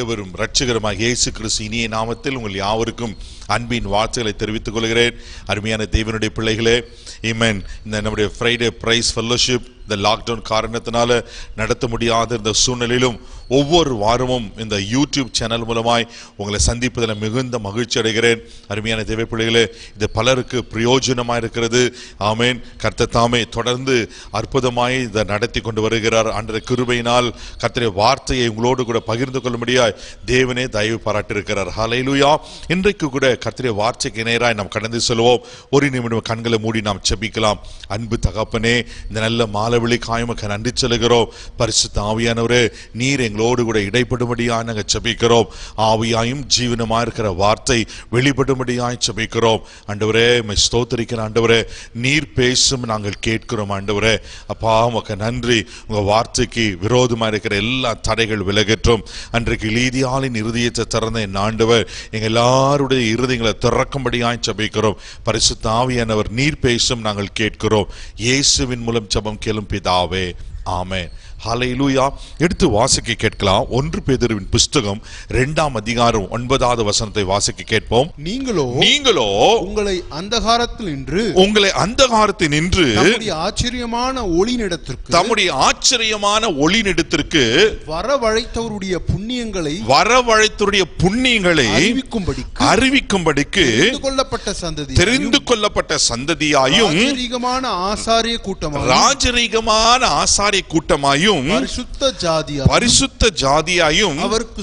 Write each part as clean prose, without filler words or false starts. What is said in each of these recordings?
ஆண்டவரும் இரட்சகருமாகிய இயேசு கிறிஸ்து இனிய நாமத்தில் உங்கள் யாவருக்கும் அன்பின் வாழ்த்துக்களை தெரிவித்துக் கொள்கிறேன். அருமையான தேவனுடைய பிள்ளைகளே, ஆமென். இந்த நம்முடைய ஃப்ரைடே பிரைஸ் ஃபெல்லோஷிப் இந்த லாக்டவுன் காரணத்தினால நடத்த முடியாத இந்த சூழ்நிலையிலும் ஒவ்வொரு வாரமும் இந்த யூடியூப் சேனல் மூலமாய் உங்களை சந்திப்பதில் மிகுந்த மகிழ்ச்சி அடைகிறேன். அருமையான தேவ பிள்ளைகளே, இது பலருக்கு பிரயோஜனமாக இருக்கிறது. ஆமேன். கர்த்தர் தாமே தொடர்ந்து அற்புதமாய் இதை நடத்தி கொண்டு வருகிறார். ஆண்டவருடைய கிருபையினால் கர்த்தருடைய வார்த்தையை உங்களோடு கூட பகிர்ந்து கொள்ளும்படியாய் தேவனே தயவு பாராட்டியிருக்கிறார். ஹல்லேலூயா. இன்றைக்கு கூட கர்த்தருடைய வார்த்தைக்கு நேராய் நாம் கடந்து செல்வோம். ஒரு நிமிடம் கண்களை மூடி நாம் ஜெபிக்கலாம். அன்பு தகப்பனே, இந்த நல்ல மாலவிழிக்காய் உமக்கு நன்றி சொல்லுகிறோம். பரிசுத்த ஆவியானவரே, நீர் எங்களோடு கூட இடைப்படும்படியாய் நாங்கள் ஜெபிக்கிறோம். ஆவியாயும் ஜீவனமாக இருக்கிற வார்த்தை வெளிப்படும்படியாய் ஜெபிக்கிறோம். ஆண்டவரே, உம்மை ஸ்தோத்திரிக்கிறேன். ஆண்டவரே, நீர் பேசும் நாங்கள் கேட்கிறோம். ஆண்டவரே, அப்பா உமக்கு நன்றி. உங்க வார்த்தைக்கு விரோதமாக இருக்கிற எல்லா தடைகள் விலகற்றும். அன்றைக்கு லீதியாளின் இருதயத்தை திறந்த என் ஆண்டவர் எங்க எல்லாருடைய இருதயங்களை திறக்கும்படியாய் ஜெபிக்கிறோம். பரிசுத்த ஆவியானவர் நீர் பேசும் நாங்கள் கேட்கிறோம். இயேசுவின் மூலம் ஜெபம் கேளும் பிதாவே, ஆமென். ஹல்லேலூயா. எடுத்து வாசிக்க கேட்கலாம். 1 பேதுருவின் புஸ்தகம் 2ஆம் அதிகாரம் 9வது வசனத்தை வாசிக்க கேட்போம். நீங்களோ உங்களை அந்தகாரத்தில் நின்று தம்முடைய ஆச்சரியமான ஒளியினிடத்திற்கு வரவழைத்தவருடைய புண்ணியங்களை அறிவிக்கும்படிக்கு தெரிந்து கொள்ளப்பட்ட சந்ததியாயும் ராஜரீகமான ஆசாரிய கூட்டமாயும் பரிசுத்த ஜாதியாயும் அவருக்கு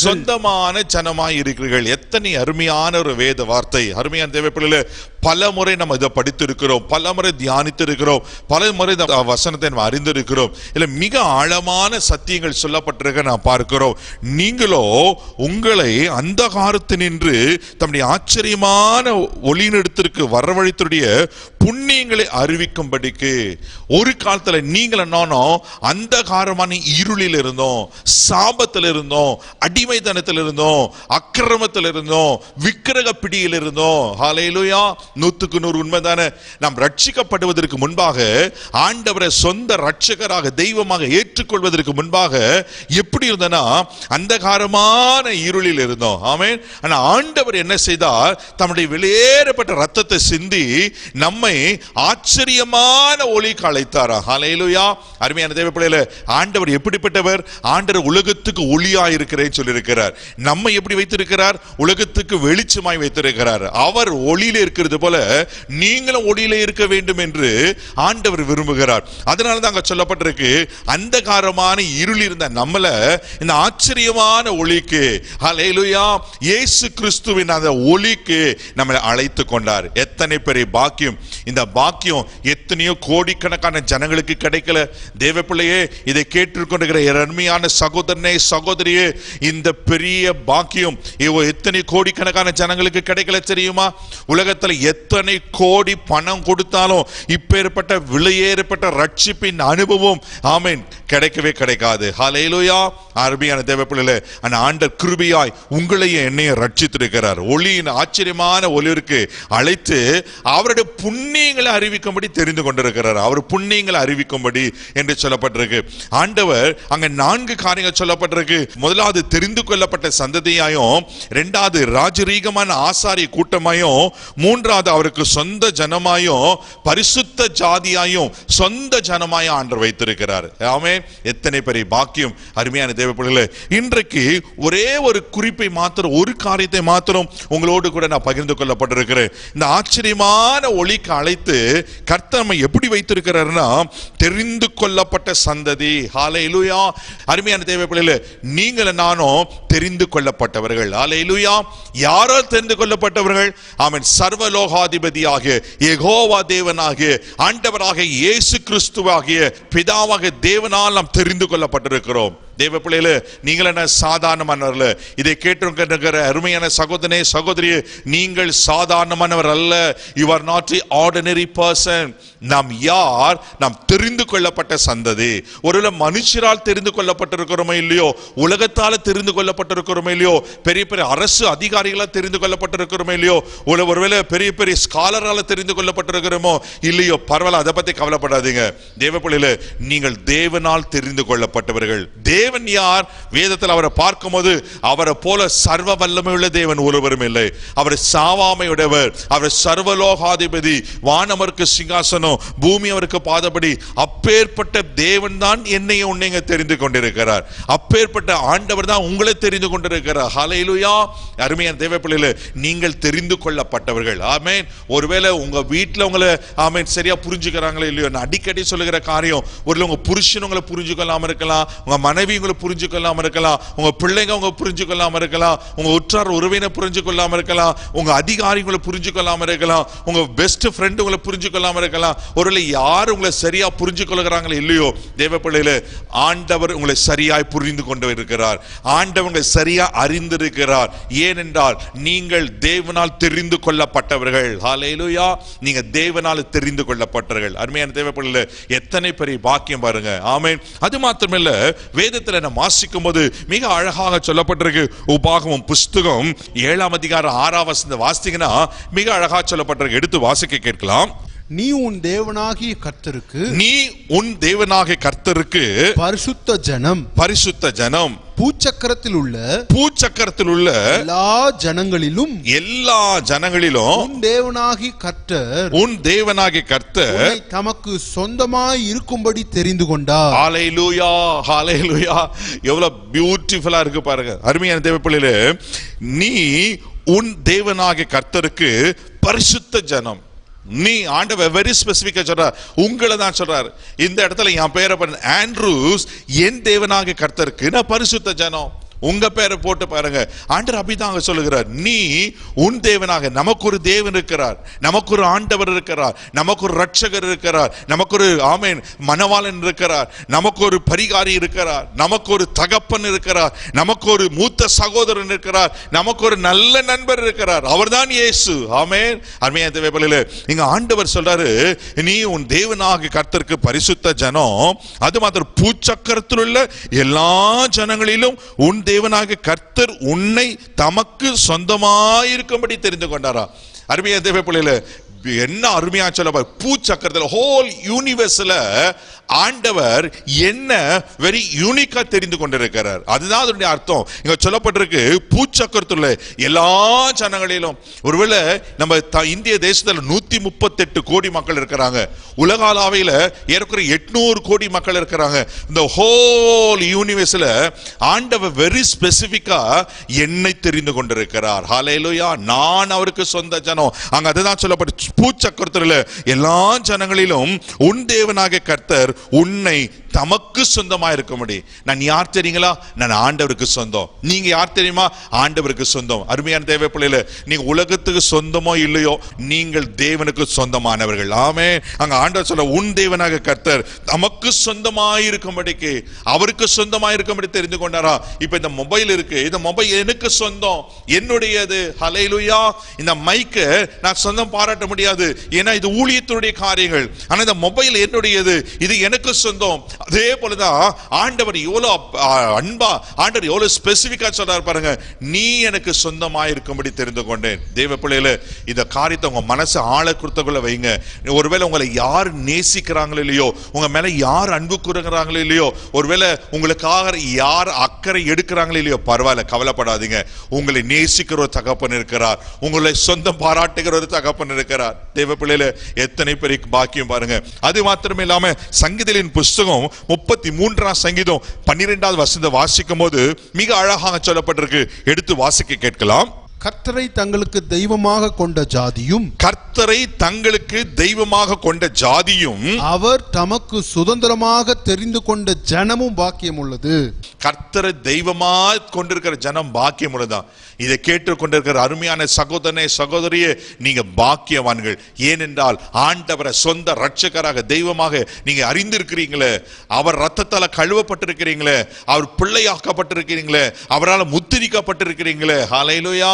சொந்தமான ஜனமாய் இருக்கிறீர்கள். எத்தனை அருமையான ஒரு வேத வார்த்தை. அருமையான தேவ பிள்ளைகளே, பல முறை நம்ம இதை படித்திருக்கிறோம், பல முறை தியானித்திருக்கிறோம், பல முறை வசனத்தை நம்ம அறிந்திருக்கிறோம். இல்ல மிக ஆழமான சத்தியங்கள் சொல்லப்பட்டிருக்க நாம் பார்க்கிறோம். நீங்களோ உங்களை அந்தகாரத்தினின்று தம்முடைய ஆச்சரியமான ஒளியினிடத்திற்கு வரவழைத்துடைய புண்ணியங்களை அறிவிக்கும்படிக்கு. ஒரு காலத்துல நீங்கள் நானும் அந்தகாரமான இருளில் இருந்தோம், சாபத்தில் இருந்தோம், அடிமைத்தனத்தில் இருந்தோம், அக்கிரமத்தில் இருந்தோம், விக்கிரக பிடியில் இருந்தோம். ஹல்லேலூயா. 100% உண்மைதானே. நாம் ரட்சிக்கப்படுவதற்கு முன்பாக, ஆண்டவரை சொந்த ரட்சகராக தெய்வமாக ஏற்றுக்கொள்வதற்கு முன்பாக எப்படி இருந்தனா அந்தகாரமான இருளில் இருந்தோம். ஆமென். ஆனா ஆண்டவர் என்ன செய்தார்? தம்முடைய வெளியேறப்பட்ட ரத்தத்தை சிந்தி நம்மை ஆச்சரியமான ஒளிக்கு அழைத்தாரா. ஹல்லேலூயா. அருமையான தேவ பிள்ளைகளே, ஆண்டவர் எப்படிப்பட்டவர்? ஆண்டவர் உலகத்துக்கு ஒளியாய் இருக்கிறேன்னு சொல்லியிருக்கிறார். நம்மை எப்படி வைத்திருக்கிறார்? உலகத்துக்கு வெளிச்சமாய் வைத்திருக்கிறார். அவர் ஒளியில இருக்கிறது போல நீங்களும் ஒளியில இருக்க வேண்டும் என்று ஆண்டவர் விரும்புகிறார். அதனாலதான் அங்க சொல்லப்பட்டிருக்கு, அந்தகாரமான இருள் இருந்த நம்மள இந்த ஆச்சரியமான ஒளிக்கு, ஹல்லேலூயா, இயேசு கிறிஸ்துவின் அந்த ஒளிக்கு நம்மளை அழைத்து கொண்டார். எத்தனை பெரிய பாக்கியம். இந்த பாக்கியம் எத்தனையோ கோடிக்கணக்கான ஜனங்களுக்கு கிடைக்கல. தேவ பிள்ளையே, இதை கேட்டுக்கொண்டிருக்கிற அருமையான சகோதரனே, சகோதரியே, இந்த பெரிய பாக்கியம் எத்தனை கோடிக்கணக்கான ஜனங்களுக்கு கிடைக்கல தெரியுமா? உலகத்துல எத்தனை கோடி பணம் கொடுத்தாலும் இப்பேற்பட்ட விலையேறப்பட்ட ரட்சிப்பின் அனுபவம், ஆமென், கிடைக்கவே கிடைக்காது. ஹல்லேலூயா. அருமையான தேவ பிள்ளைகளே, அந்த ஆண்டவர் கிருபையாய் உங்களையும் என்னையும் ரட்சித்திருக்கிறார். ஒளியின் ஆச்சரியமான ஒளியிற்கு அழைத்து அவருடைய புண்ணியங்களை அறிவிக்கும்படி தெரிந்து கொண்டிருக்கிறார். அவர் புண்ணியங்களை அறிவிக்கும்படி என்று சொல்லப்பட்டிருக்கு. ஆண்டவர் அங்க 4 காரியங்கள் சொல்லப்பட்டிருக்கு. முதலாவது தெரிந்து கொள்ளப்பட்ட சந்ததியாயும், 2வது ராஜரீகமான ஆசாரிய கூட்டமாயும், 3வது அவருக்கு சொந்த ஜனமாயும், பரிசுத்த ஜாதியாயும் சொந்த ஜனமாயும் ஆண்டவர் வைத்திருக்கிறார். ஆமென். எத்தனை பெரிய பாக்கியம். அருமையான தேவ பிள்ளைகளே, இன்றைக்கு ஒரே ஒரு குறிப்பை மாத்திரம், ஒரு காரியத்தை மாத்திரம் உங்களோடு கூட நான் பகிர்ந்து கொள்ளப்பட்டிருக்கிறேன். இந்த ஆச்சரியமான ஒளிக்கு அழைத்து கர்த்தர் நம்மை எப்படி வைத்திருக்கிறார்னா, தெரிந்து கொள்ளப்பட்ட சந்ததி. ஹல்லேலூயா. அருமையான தேவ பிள்ளைகளே, நீங்கள் நானும் தெரிந்து கொள்ளப்பட்டவர்கள். ஹல்லேலூயா. யாரால் தெரிந்து கொள்ளப்பட்டவர்கள்? ஆமென். சர்வலோகாதிபதியாகிய யெகோவா தேவனாகிய ஆண்டவராக இயேசு கிறிஸ்துவாகிய பிதாவாகிய தேவனால் நாம் தெரிந்து கொள்ளப்பட்டிருக்கிறோம். தேவ பிள்ளைகளே, நீங்கள் என்ன சாதாரணமானவர்கள்? இதை கேட்டிருக்கிற அருமையான சகோதரனே, சகோதரியே, நீங்கள் சாதாரணமானவர் அல்ல. You are not a ordinary person. நாம் யார்? நாம் தெரிந்து கொள்ளப்பட்ட சந்ததி. ஒருவேளை மனுஷரால் தெரிந்து கொள்ளப்பட்டிருக்கிறோமோ இல்லையோ, உலகத்தால தெரிந்து கொள்ளப்பட்டிருக்கிறோமோ இல்லையோ, பெரிய பெரிய அரசு அதிகாரிகளால் தெரிந்து கொள்ளப்பட்டிருக்கிறோமோ இல்லையோ, ஒருவேளை பெரிய பெரிய ஸ்காலரால தெரிந்து கொள்ளப்பட்டிருக்கிறோமோ இல்லையோ, பரவாயில்ல, அதை பத்தி கவலைப்படாதீங்க. தேவ பிள்ளைகளே, நீங்கள் தேவனால் தெரிந்து கொள்ளப்பட்டவர்கள். தேவன் யார்? வேதத்தில் அவரை பார்க்கும்போது அவரை போல சர்வ வல்லமையுள்ள தேவன் ஒருவரும் இல்லை. அவர் சாவாமையுடையவர், அவர் சர்வலோகாதிபதி, வானவருக்கு சிங்காசனம், பூமி அவருக்கு பாதபடி. அப்பேற்பட்ட தேவன் தான் என்னையும் உன்னைங்க தெரிந்து கொண்டிருக்கிறார். அப்பேற்பட்ட ஆண்டவர் தான் உங்களை தெரிந்து கொண்டிருக்கிறார். ஹல்லேலூயா. அருமையான தேவ பிள்ளைகளே, நீங்கள் தெரிந்து கொள்ளப்பட்டவர்கள். ஆமென். ஒருவேளை உங்க வீட்டுல உங்களை ஆமென் சரியா புரிஞ்சுக்கிறாங்களோ இல்லையோ, நான் அடிக்கடி சொல்லுகிற காரியம், ஒருவேளை உங்க புருஷன் உங்களை புரிஞ்சு கொள்ளாம இருக்கலாம், உங்க மனைவி உங்களை புரிஞ்சு கொள்ளாம இருக்கலாம், உங்க பிள்ளைங்க உங்க புரிஞ்சு கொள்ளாம இருக்கலாம், உங்க உற்றார் உறவினர் புரிஞ்சு கொள்ளாம இருக்கலாம், உங்க அதிகாரிகளை புரிஞ்சு கொள்ளாம இருக்கலாம், உங்க பெஸ்ட் ஃப்ரெண்ட் உங்களை புரிஞ்சு கொள்ளாம இருக்கலாம். ஒருவேளை யார் உங்களை சரியா புரிஞ்சு கொள்கிறாங்களோ இல்லையோ, தேவ பிள்ளைகளே, ஆண்டவர் உங்களை சரியாய் புரிந்து கொண்டு இருக்கிறார். ஆண்டவர் உங்களை சரியா அறிந்திருக்கிறார். ஏனென்றால் நீங்கள் தேவனால் தெரிந்து கொள்ளப்பட்டவர்கள். ஹல்லேலூயா. நீங்க தேவனால் தெரிந்து கொள்ளப்பட்டவர்கள். அருமையான தேவ பிள்ளைகளே, எத்தனை பெரிய பாக்கியம் பாருங்க. ஆமென். அது மாத்திரமல்ல, வேதத்தில் நம்ம வாசிக்கும் போது மிக அழகாக சொல்லப்பட்டிருக்கு. உபாகமம் புஸ்தகம் 7ஆம் அதிகாரம் 6ஆம் வசனத்தை வாசித்தீங்கன்னா மிக அழகாக சொல்லப்பட்டிருக்கு. எடுத்து வாசிக்க கேட்கலாம். நீ உன் தேவனாகிய கர்த்தருக்கு, நீ உன் தேவனாகிய கர்த்தருக்கு பரிசுத்த ஜனம், பரிசுத்த ஜனம், பூச்சக்கரத்தில் உள்ள எல்லா ஜனங்களிலும் உன் தேவனாகிய கர்த்தர், உன் தேவனாகிய கர்த்தர் உன்னை தமக்கு சொந்தமாய் இருக்கும்படி தெரிந்து கொண்டார். ஹல்லேலூயா, ஹல்லேலூயா. எவ்வளவு பியூட்டிஃபுல்லா இருக்கு பாருங்க. அருமையான தேவ பிள்ளைகளே, நீ உன் தேவனாகிய கர்த்தருக்கு பரிசுத்த ஜனம். நீ ஆண்டவர் வெரி ஸ்பெசிபிக்கா சொல்றார், உங்களை தான் சொல்றார். இந்த இடத்துல என் பேரை ஆண்ட்ரூஸ், என் தேவனாகிய கர்த்தருக்கு நான் பரிசுத்த ஜனம். உங்க பேரை போட்டு பாருங்க. ஆண்டவர் அப்படிதான் சொல்லுகிறார், நீ உன் தேவனாக. நமக்கு ஒரு தேவன் இருக்கிறார், நமக்கு ஒரு ஆண்டவர் இருக்கிறார், நமக்கு ஒரு ரட்சகர் இருக்கிறார், நமக்கு ஒரு ஆமென் மனவாளன் இருக்கிறார், நமக்கு ஒரு பரிகாரி இருக்கிறார், நமக்கு ஒரு தகப்பன் இருக்கிறார், நமக்கு ஒரு மூத்த சகோதரன் இருக்கிறார், நமக்கு ஒரு நல்ல நண்பர் இருக்கிறார். அவர்தான் இயேசு. ஆமென். அருமையான தேவ பிள்ளைகளே, இங்க ஆண்டவர் சொல்றாரு, நீ உன் தேவனாகிய கர்த்தருக்கு பரிசுத்த ஜனம். அது மாத்திரம் பூச்சக்கரத்தில் உள்ள எல்லா ஜனங்களிலும் உன் தேவனாகிய கர்த்தர் உன்னை தமக்கு சொந்தமாயிருக்கும்படி தெரிந்து கொண்டாரா. அருமையான தேவ பிள்ளைகளே, என்ன அருமையா சொல்ல, பூச்சக்கரத்தில் ஹோல் யூனிவர்ஸ்ல ஆண்டவர் என்ன வெரி யூனிக்கா தெரிந்து கொண்டிருக்கிறார். அதுதான் அதனுடைய அர்த்தம். இங்க சொல்லப்பட்டிருக்கு, பூச்சக்கரத்துல எல்லா ஜனங்களிலும். ஒருவேளை நம்ம இந்திய தேசத்துல 138 கோடி மக்கள் இருக்கிறாங்க, உலக அளவில் ஏற்கனவே 800 கோடி மக்கள் இருக்கிறாங்க. இந்த ஹோல் யூனிவர்ஸ்ல ஆண்டவர் வெரி ஸ்பெசிபிக்கா என்னை தெரிந்து கொண்டிருக்கிறார். ஹல்லேலூயா. நான் அவருக்கு சொந்த ஜனம். அங்க அதுதான் சொல்லப்பட்டு, பூச்சக்கரத்துல எல்லா ஜனங்களிலும் உன் தேவனாகிய கர்த்தர் உன்னை தமக்கு சொந்தமா இருக்க முடியும். நான் யார் தெரியுங்களா? நான் ஆண்டவருக்கு சொந்தம். நீங்க யார் தெரியுமா? ஆண்டவருக்கு சொந்தம். அருமையான தேவ பிள்ளைகளே, நீங்க உலகத்துக்கு சொந்தமோ இல்லையோ, நீங்கள் தேவனுக்கு சொந்தமானவர்கள். ஆமென். அங்க ஆண்டவர் சொல்ல, உன் தேவனாக கர்த்தர் தமக்கு சொந்தமாயிருக்கும்படிக்கு, அவருக்கு சொந்தமாயிருக்கும்படி தெரிந்து கொண்டாரா. இப்ப இந்த மொபைல் இருக்கு, இந்த மொபைல் எனக்கு சொந்தம், என்னுடையது. ஹல்லேலூயா. இந்த மைக்கு நான் சொந்தம் பாராட்ட முடியாது, ஏன்னா இது ஊழியத்தினுடைய காரியங்கள். ஆனா இந்த மொபைல் என்னுடையது, இது எனக்கு சொந்தம். அதே போலதான் ஆண்டவர் எவ்வளவு அன்பா, ஆண்டவர் எவ்வளவு ஸ்பெசிபிக்கா சொல்றாரு பாருங்க, நீ எனக்கு சொந்தமாயிருக்கும்படி தெரிந்து கொண்டேன். தேவ பிள்ளைகளே, இந்த காரியத்தை உங்க மனசு ஆழ குறுத்தக்குள்ள வைங்க. ஒருவேளை உங்களை யார் நேசிக்கிறாங்களோ இல்லையோ, உங்க மேல யார் அன்பு கூறுகிறாங்களோ இல்லையோ, ஒருவேளை உங்களுக்காக யார் அக்கறை எடுக்கிறாங்களோ இல்லையோ, பரவாயில்ல, கவலைப்படாதீங்க. உங்களை நேசிக்கிற ஒரு தகப்பன் இருக்கிறார், உங்களை சொந்தம் பாராட்டுகிற ஒரு தகப்பன் இருக்கிறார். தேவ பிள்ளைகளே, எத்தனை பெரிய பாக்கியம் பாருங்க. அது மாத்திரமே இல்லாம சங்கீதங்களின் புஸ்தகம் 33ஆம் சங்கீதம் 12வது வசனத்தை வாசிக்கும் போது மிக அழகாக சொல்லப்பட்டிருக்கு. எடுத்து வாசிக்க கேட்கலாம். கர்த்தரை தங்களுக்கு தெய்வமாக கொண்ட ஜாதியும், கர்த்தரை தங்களுக்கு தெய்வமாக கொண்ட ஜாதியும், அவர் தமக்கு சுதந்திரமாக தெரிந்து கொண்ட ஜனமும் பாக்கியம் உள்ளது. கர்த்தரை தெய்வமாக கொண்டிருக்கிற ஜனம் பாக்கியம் உள்ளதான். இதை கேட்டுக் கொண்டிருக்கிற அருமையான சகோதரனே, சகோதரியே, நீங்க பாக்கியவான்கள். ஏனென்றால் ஆண்டவரை சொந்த ரட்சகராக தெய்வமாக நீங்க அறிந்திருக்கிறீங்களே, அவர் ரத்தத்தால கழுவப்பட்டிருக்கிறீங்களே, அவர் பிள்ளையாக்கப்பட்டிருக்கிறீங்களே, அவரால் முத்திரிக்கப்பட்டிருக்கிறீங்களே. ஹல்லேலூயா.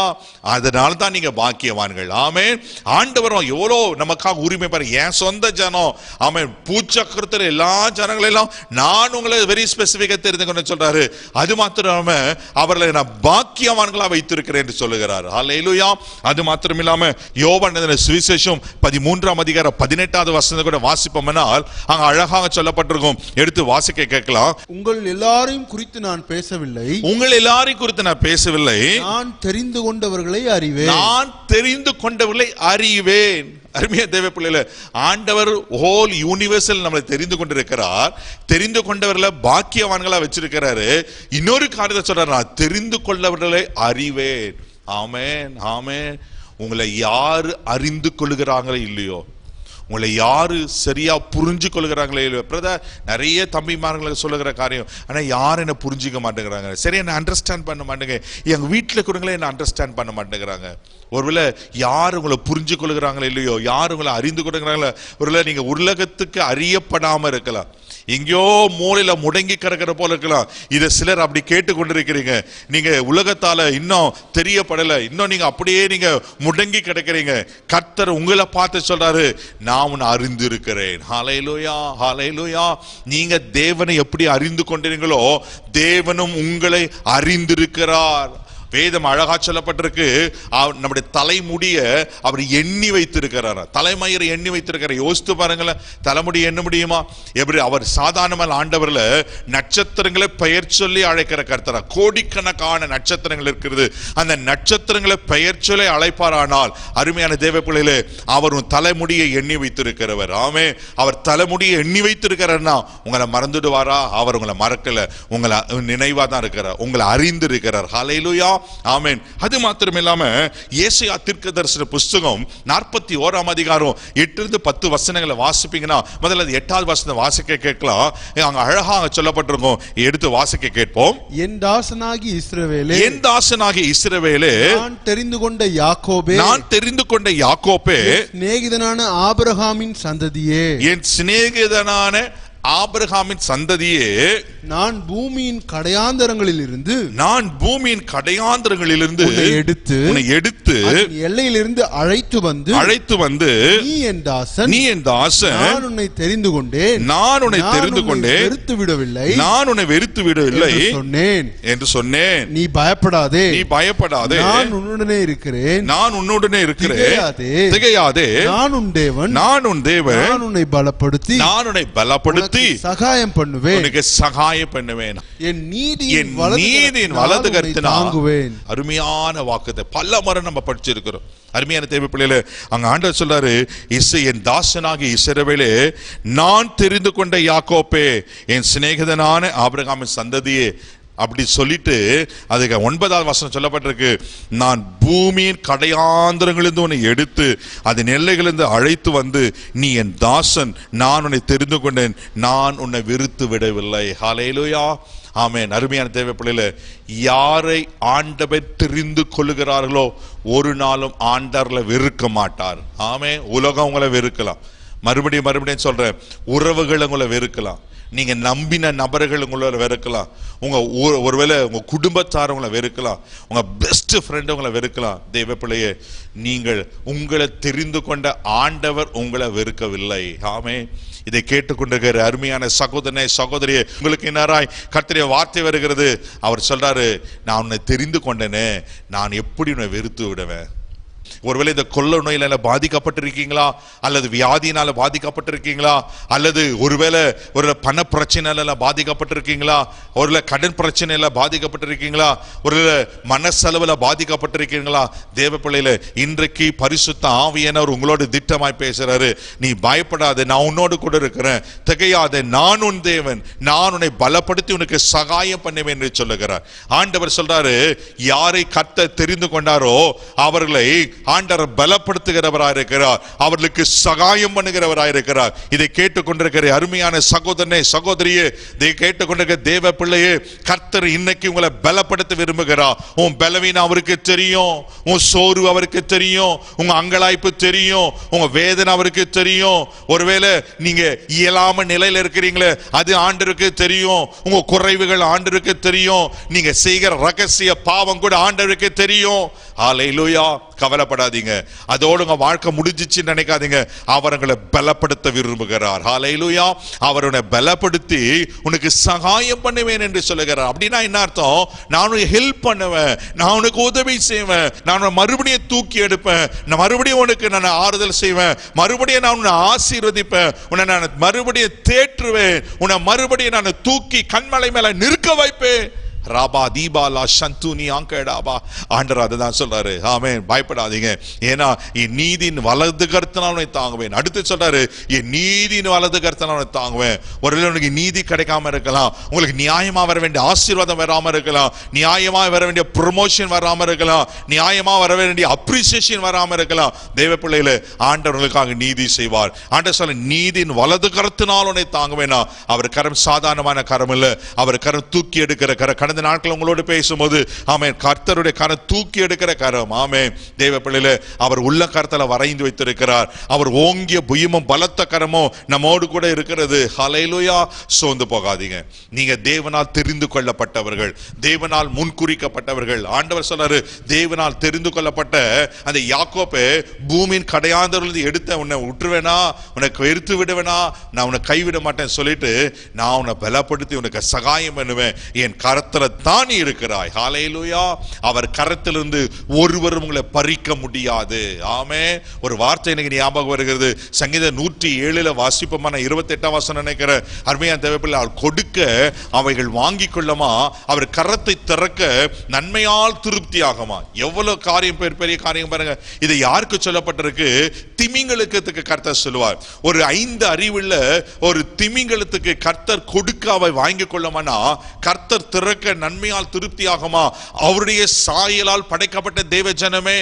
அதனால தான் நீங்க பாக்கியவான்கள். ஆமென். ஆண்டவரும் எவ்வளோ நமக்காக உரிமை பாரு. என் சொந்த ஜனம், ஆமென், பூச்சக்கரத்தில் எல்லா ஜனங்களும் எல்லாம் நான் உங்களை வெரி ஸ்பெசிபிக்கா தெரிந்து கொண்டு சொல்றாரு. அது மாத்திரம அவர்களை நான் பாக்கியவான்களா வைத்திருக்கிறேன் என்று சொல்லுகிறார். ஹல்லேலூயா. அது மாத்திரம் இல்லாம யோவான் எழுதின சுவிசேஷம் 13ஆம் அதிகாரம் 18வது வசனத்தை கூட வாசிப்போம்னால் அங்க அழகாக சொல்லப்பட்டிருக்கும். எடுத்து வாசிக்க கேட்கலாம். உங்கள் எல்லாரையும் குறித்து நான் பேசவில்லை, உங்கள் எல்லாரையும் குறித்து நான் பேசவில்லை, நான் தெரிந்து கொண்டவர்களை அறிவேன். நான் தெரிந்து கொண்டவர்களை அறிவேன். அருமையா தேவ பிள்ளைகளே, ஆண்டவர் ஹோல் யூனிவர்சல் நம்மளை தெரிந்து கொண்டிருக்கிறார். தெரிந்து கொண்டவர்களை பாக்கியவான்களா வச்சிருக்கிறாரு. இன்னொரு காரியத்தை சொல்றாரு, நான் தெரிந்து கொண்டவர்களை அறிவேன். ஆமென், ஆமென். உங்களை யாரு அறிந்து கொள்ளுகிறாங்களோ இல்லையோ, உங்களை யாரு சரியா புரிஞ்சு கொள்ளுகிறாங்களே இல்லையோ. பிரதர், நிறைய தம்பிமார்களுக்கு சொல்லுகிற காரியம், ஆனா யாரும் என்ன புரிஞ்சிக்க மாட்டேங்கிறாங்க, சரி என்ன அண்டர்ஸ்டாண்ட் பண்ண மாட்டேங்க. எங்க வீட்டுல கூடங்களே என்ன அண்டர்ஸ்டாண்ட் பண்ண மாட்டேங்கிறாங்க. ஒருவேளை யார் உங்களை புரிஞ்சு கொள்ளுகிறாங்களோ இல்லையோ, யார் உங்களை அறிந்து கொள்ளுகிறாங்களோ, ஒருவேளை நீங்க உலகத்துக்கு அறியப்படாம இருக்கலாம், எங்கேயோ மூலையில முடங்கி கிடக்கிற போல இருக்கலாம். இதை சிலர் அப்படி கேட்டு கொண்டிருக்கிறீங்க. நீங்க உலகத்தால இன்னும் தெரியப்படல, இன்னும் நீங்க அப்படியே நீங்க முடங்கி கிடக்கிறீங்க. கர்த்தர் உங்களை பார்த்து சொல்றாரு, நான் உன்னை அறிந்து இருக்கிறேன். ஹல்லேலூயா, ஹல்லேலூயா. நீங்க தேவனை எப்படி அறிந்து கொண்டீங்களோ, தேவனும் உங்களை அறிந்திருக்கிறார். வேதம் அழகா சொல்லப்பட்டிருக்கு, நம்முடைய தலைமுடிய அவர் எண்ணி வைத்திருக்கிறார். தலைமயிரை எண்ணி வைத்திருக்கிறார். யோசித்து பாருங்களேன், தலைமுடி எண்ண முடியுமா? எப்படி அவர் சாதாரண ஆண்டவர்ல நட்சத்திரங்களை பெயர் சொல்லி அழைக்கிற கர்த்தரா. கோடிக்கணக்கான நட்சத்திரங்கள் இருக்கிறது. அந்த நட்சத்திரங்களை பெயர் சொல்லி அழைப்பாரானால், அருமையான தேவ பிள்ளைகளே, அவர் தலைமுடியை எண்ணி வைத்திருக்கிறவர். ஆமே, அவர் தலைமுடியை எண்ணி வைத்திருக்கிறார்னா உங்களை மறந்துடுவாரா? அவர் உங்களை மறக்கல, உங்களை நினைவா தான் இருக்கிறார், உங்களை அறிந்து இருக்கிறார். ஹல்லேலூயா, ஆமென். அது மாத்திரம் இல்லாம ஏசாயா தீர்க்கதரிசன புஸ்தகம் 41ஆம் அதிகாரம் 8-10 வசனங்களை வாசிப்பீங்கன்னா, முதல்ல 8வது வசனம் வாசிக்க கேட்கலாம். அங்க அழகாக சொல்லப்பட்டிருக்கும். எடுத்து வாசிக்க கேட்போம். என் தாசனாகி இஸ்ரவேலே, என் தாசனாகி இஸ்ரவேலே, நான் தெரிந்து கொண்ட யாக்கோபே, நான் தெரிந்து கொண்ட யாக்கோபே, சிநேகிதனான ஆபிரகாமின் சந்ததியே, என் சிநேகிதனான ஆபிரகாமின் சந்ததியே, நான் பூமியின் கடையாந்தரங்களில் இருந்து, நான் பூமியின் கடையாந்தரங்களிலிருந்து உன்னை எடுத்து எல்லையிலிருந்து அழைத்து வந்து நீ என் தாசன், நீ என் தாசன், நான் உன்னை தெரிந்து கொண்டேன், நான் உன்னை தெரிந்து கொண்டேன், வெறுத்து விடவில்லை, நான் உன்னை வெறுத்து விடவில்லை சொன்னேன் என்று சொன்னேன். நீ பயப்படாதே, நீ பயப்படாதே, நான் உன்னுடனே இருக்கிறேன், நான் உன்னுடனே இருக்கிறேன், திகையாதே, நான் உன் தேவன், நான் உன் தேவன், நான் உன்னை பலப்படுத்தி, நான் உன்னை பலப்படுத்தி சகாயம் பண்ணுவேன், உனக்கு சகாயம் பண்ணுவேன், என் நீதியின் வலது கரத்தினால் தாங்குவேன். அருமையான வாக்குத்தை பல முறை நம்ம படிச்சிருக்கிறோம். அருமையான தேவ பிள்ளைகளே, அங்க ஆண்டவர் சொல்றாரு, என் தாசனாகி இஸ்ரவேலே, நான் தெரிந்து கொண்ட யாக்கோபே, என் சிநேகிதனான ஆபிரகாமின் சந்ததியே. அப்படி சொல்லிட்டு அதுக்கு 9வது வசனம் சொல்லப்பட்டிருக்கு, நான் பூமியின் கடையாந்தரங்களிலிருந்து உன்னை எடுத்து அதன் எல்லைகளிலிருந்து அழைத்து வந்து நீ என் தாசன், நான் உன்னை தெரிந்து கொண்டேன், நான் உன்னை வெறுத்து விடவில்லை. ஹல்லேலூயா, ஆமென். அருமையான தேவ பிள்ளைகளே, யாரை ஆண்டவர் தெரிந்து கொள்ளுகிறார்களோ ஒரு நாளும் ஆண்டவர்களை வெறுக்க மாட்டார். ஆமென். உலகம் உங்களை வெறுக்கலாம், மறுபடியும் சொல்றேன், உறவுகள் உங்களை வெறுக்கலாம், நீங்க நம்பின நபர்கள் உங்களை வெறுக்கலாம், உங்க ஒருவேளை உங்க குடும்பத்தார் உங்களை வெறுக்கலாம், உங்க பெஸ்ட் ஃப்ரெண்ட் உங்களை வெறுக்கலாம். தேவ பிள்ளையே, நீங்கள் உங்களை தெரிந்து கொண்ட ஆண்டவர் உங்களை வெறுக்கவில்லை. ஆமென். இதை கேட்டுக்கொண்டிருக்கிற அருமையான சகோதரனே, சகோதரியே, உங்களுக்கு என்னராய் கர்த்தருடைய வார்த்தை வருகிறது. அவர் சொல்றாரு, நான் உன்னை தெரிந்து கொண்டேனே, நான் எப்படி உன்னை வெறுத்து விடுவேன்? ஒருவேளை இந்த கொள்ள நோயில பாதிக்கப்பட்டிருக்கீங்களா, அல்லது வியாதியினால பாதிக்கப்பட்டிருக்கீங்களா, அல்லது ஒருவேளை ஒரு பண பிரச்சனையில பாதிக்கப்பட்டிருக்கீங்களா, ஒருவேளை கடன் பிரச்சனையில பாதிக்கப்பட்டிருக்கீங்களா, ஒருவேளை மனசெலவுல பாதிக்கப்பட்டிருக்கீங்களா? தேவ பிள்ளையில இன்றைக்கு பரிசுத்த ஆவியானவர் உங்களோடு திட்டமாய் பேசுறாரு. நீ பயப்படாத, நான் உன்னோடு கூட இருக்கிறேன், திகையாத, நான் உன் தேவன், நான் உன்னை பலப்படுத்தி உனக்கு சகாயம் பண்ணுவேன் என்று சொல்லுகிறார். ஆண்டவர் சொல்றாரு, யாரை கர்த்தர் தெரிந்து கொண்டாரோ அவர்களை ஆண்டவர் பலப்படுத்துகிறவராய் இருக்கிறார், அவர்களுக்கு சகாயம் பண்ணுகிறவராய் இருக்கிறார். இதை கேட்டுக்கொண்டிருக்கிற அருமையான சகோதரனே, சகோதரியே, இதை கேட்டுக்கொண்டிருக்கிற தேவ பிள்ளையே, கர்த்தர் இன்னைக்கு உங்களை பலப்படுத்த விரும்புகிறார். உன் பலவீனம் அவருக்கு தெரியும், உன் சோர்வு அவருக்கு தெரியும், உங்க அங்கலாய்ப்பு தெரியும், உங்க வேதனை அவருக்கு தெரியும். ஒருவேளை நீங்க இயலாம நிலையில இருக்கிறீங்களே, அது ஆண்டவருக்கு தெரியும். உங்க குறைவுகள் ஆண்டவருக்கு தெரியும். நீங்க செய்கிற ரகசிய பாவம் கூட ஆண்டவருக்கு தெரியும். ஹல்லேலூயா. கவலைப்படாதீங்க, அதோடு உங்க வாழ்க்கை முடிஞ்சிச்சுன்னு நினைக்காதீங்க. அவர் உங்களை பலப்படுத்த விரும்புகிறார். ஹல்லேலூயா. அவர் உன்னை பலப்படுத்தி உனக்கு சகாயம் பண்ணுவேன் என்று சொல்லுகிறார். அப்படின்னா என்ன அர்த்தம்? நான் உனக்கு ஹெல்ப் பண்ணுவேன், நான் உனக்கு உதவி செய்வேன், நான் உன்னை மறுபடியும் தூக்கி எடுப்பேன், நான் மறுபடியும் உனக்கு நான் ஆறுதல் செய்வேன், மறுபடியும் நான் உன்னை ஆசீர்வதிப்பேன், உன்னை நான் மறுபடியும் தேற்றுவேன், உன்னை மறுபடியும் நான் தூக்கி கண்மலை மேல நிற்க வைப்பேன். ராபா தீபாலா சந்துனி ஆங்கடாபா. ஆண்டவர் அதுதான் சொல்றாரு. ஆமென். பயப்படாதீங்க, ஏன்னா என் நீதியின் வலது கருத்தினால் உன்னை தாங்குவேன். அடுத்து சொல்றாரு, என் நீதியின் வலது கருத்தினால் உன்னை தாங்குவேன். ஒருவேளை உனக்கு நீதி கிடைக்காம இருக்கலாம், உங்களுக்கு நியாயமா வர வேண்டிய ஆசீர்வாதம் வராம இருக்கலாம், நியாயமா வர வேண்டிய ப்ரொமோஷன் வராம இருக்கலாம், நியாயமா வர வேண்டிய அப்ரிசியேஷன் வராம இருக்கலாம். தேவ பிள்ளைகளே, ஆண்டவர் உங்களுக்காக நீதி செய்வார். ஆண்டவர் சொல்ல, நீதியின் வலது கருத்தினால் உன்னை தாங்குவேனா. அவர் கரம் சாதாரணமான கரம் இல்ல, அவர் கரம் தூக்கி எடுக்கிற கரம். இந்த நாட்கள் உங்களோடு பேசும்போது ஆமென், கர்த்தருடைய கரம் தூக்கி எடுக்கிற கரம். ஆமென். தேவ பிள்ளைகளே, அவர் உள்ள கரத்துல வரைந்து வைத்திருக்கிறார். அவர் ஓங்கிய புயமும் பலத்த கரமும் நம்மோடு கூட இருக்கிறது. ஹல்லேலூயா. சோர்ந்து போகாதீங்க, நீங்க தேவனால் தெரிந்து கொள்ளப்பட்டவர்கள், தேவனால் முன்குறிக்கப்பட்டவர்கள். ஆண்டவர் சொல்றாரு, தேவனால் தெரிந்து கொள்ளப்பட்ட அந்த யாக்கோபே, பூமியின் கடையாந்தவர்கள் எடுத்த உன்னை விட்டுருவேனா, உனக்கு வெறுத்து விடுவேனா, நான் உன்னை கைவிட மாட்டேன் சொல்லிட்டு நான் உன்னை பலப்படுத்தி உனக்கு சகாயம் பண்ணுவேன், என் கரத்துல தான் இருக்கிறாய். ஹல்லேலூயா. அவர் கரத்திலிருந்து ஒருவரும் உங்களை பறிக்க முடியாது. ஆமென். ஒரு வார்த்தை எனக்கு ஞாபகம் வருகிறது. சங்கீதம் 107 வாசிப்பமான 28 வசனம் நினைக்கிறேன். அருமையான தேவப்பிள்ளை, கொடுக்க அவைகள் வாங்கி கொள்ளமா, அவர் கரத்தை திறக்க நன்மையால் திருப்தியாகமா. எவ்வளவு காரியம், பெரிய காரியம் பாருங்க. இது யாருக்கு சொல்லப்பட்டிருக்கு? திமிங்கலத்துக்கு கர்த்தர் சொல்லுவார். ஒரு 5 அறிவுள்ள ஒரு திமிங்கலத்துக்கு கர்த்தர் கொடுக்க அவை வாங்கி கொள்ளமானா, கர்த்தர் திறக்க நன்மையால் திருப்தியாகுமா. அவருடைய சாயலால் படைக்கப்பட்ட தேவ ஜனமே,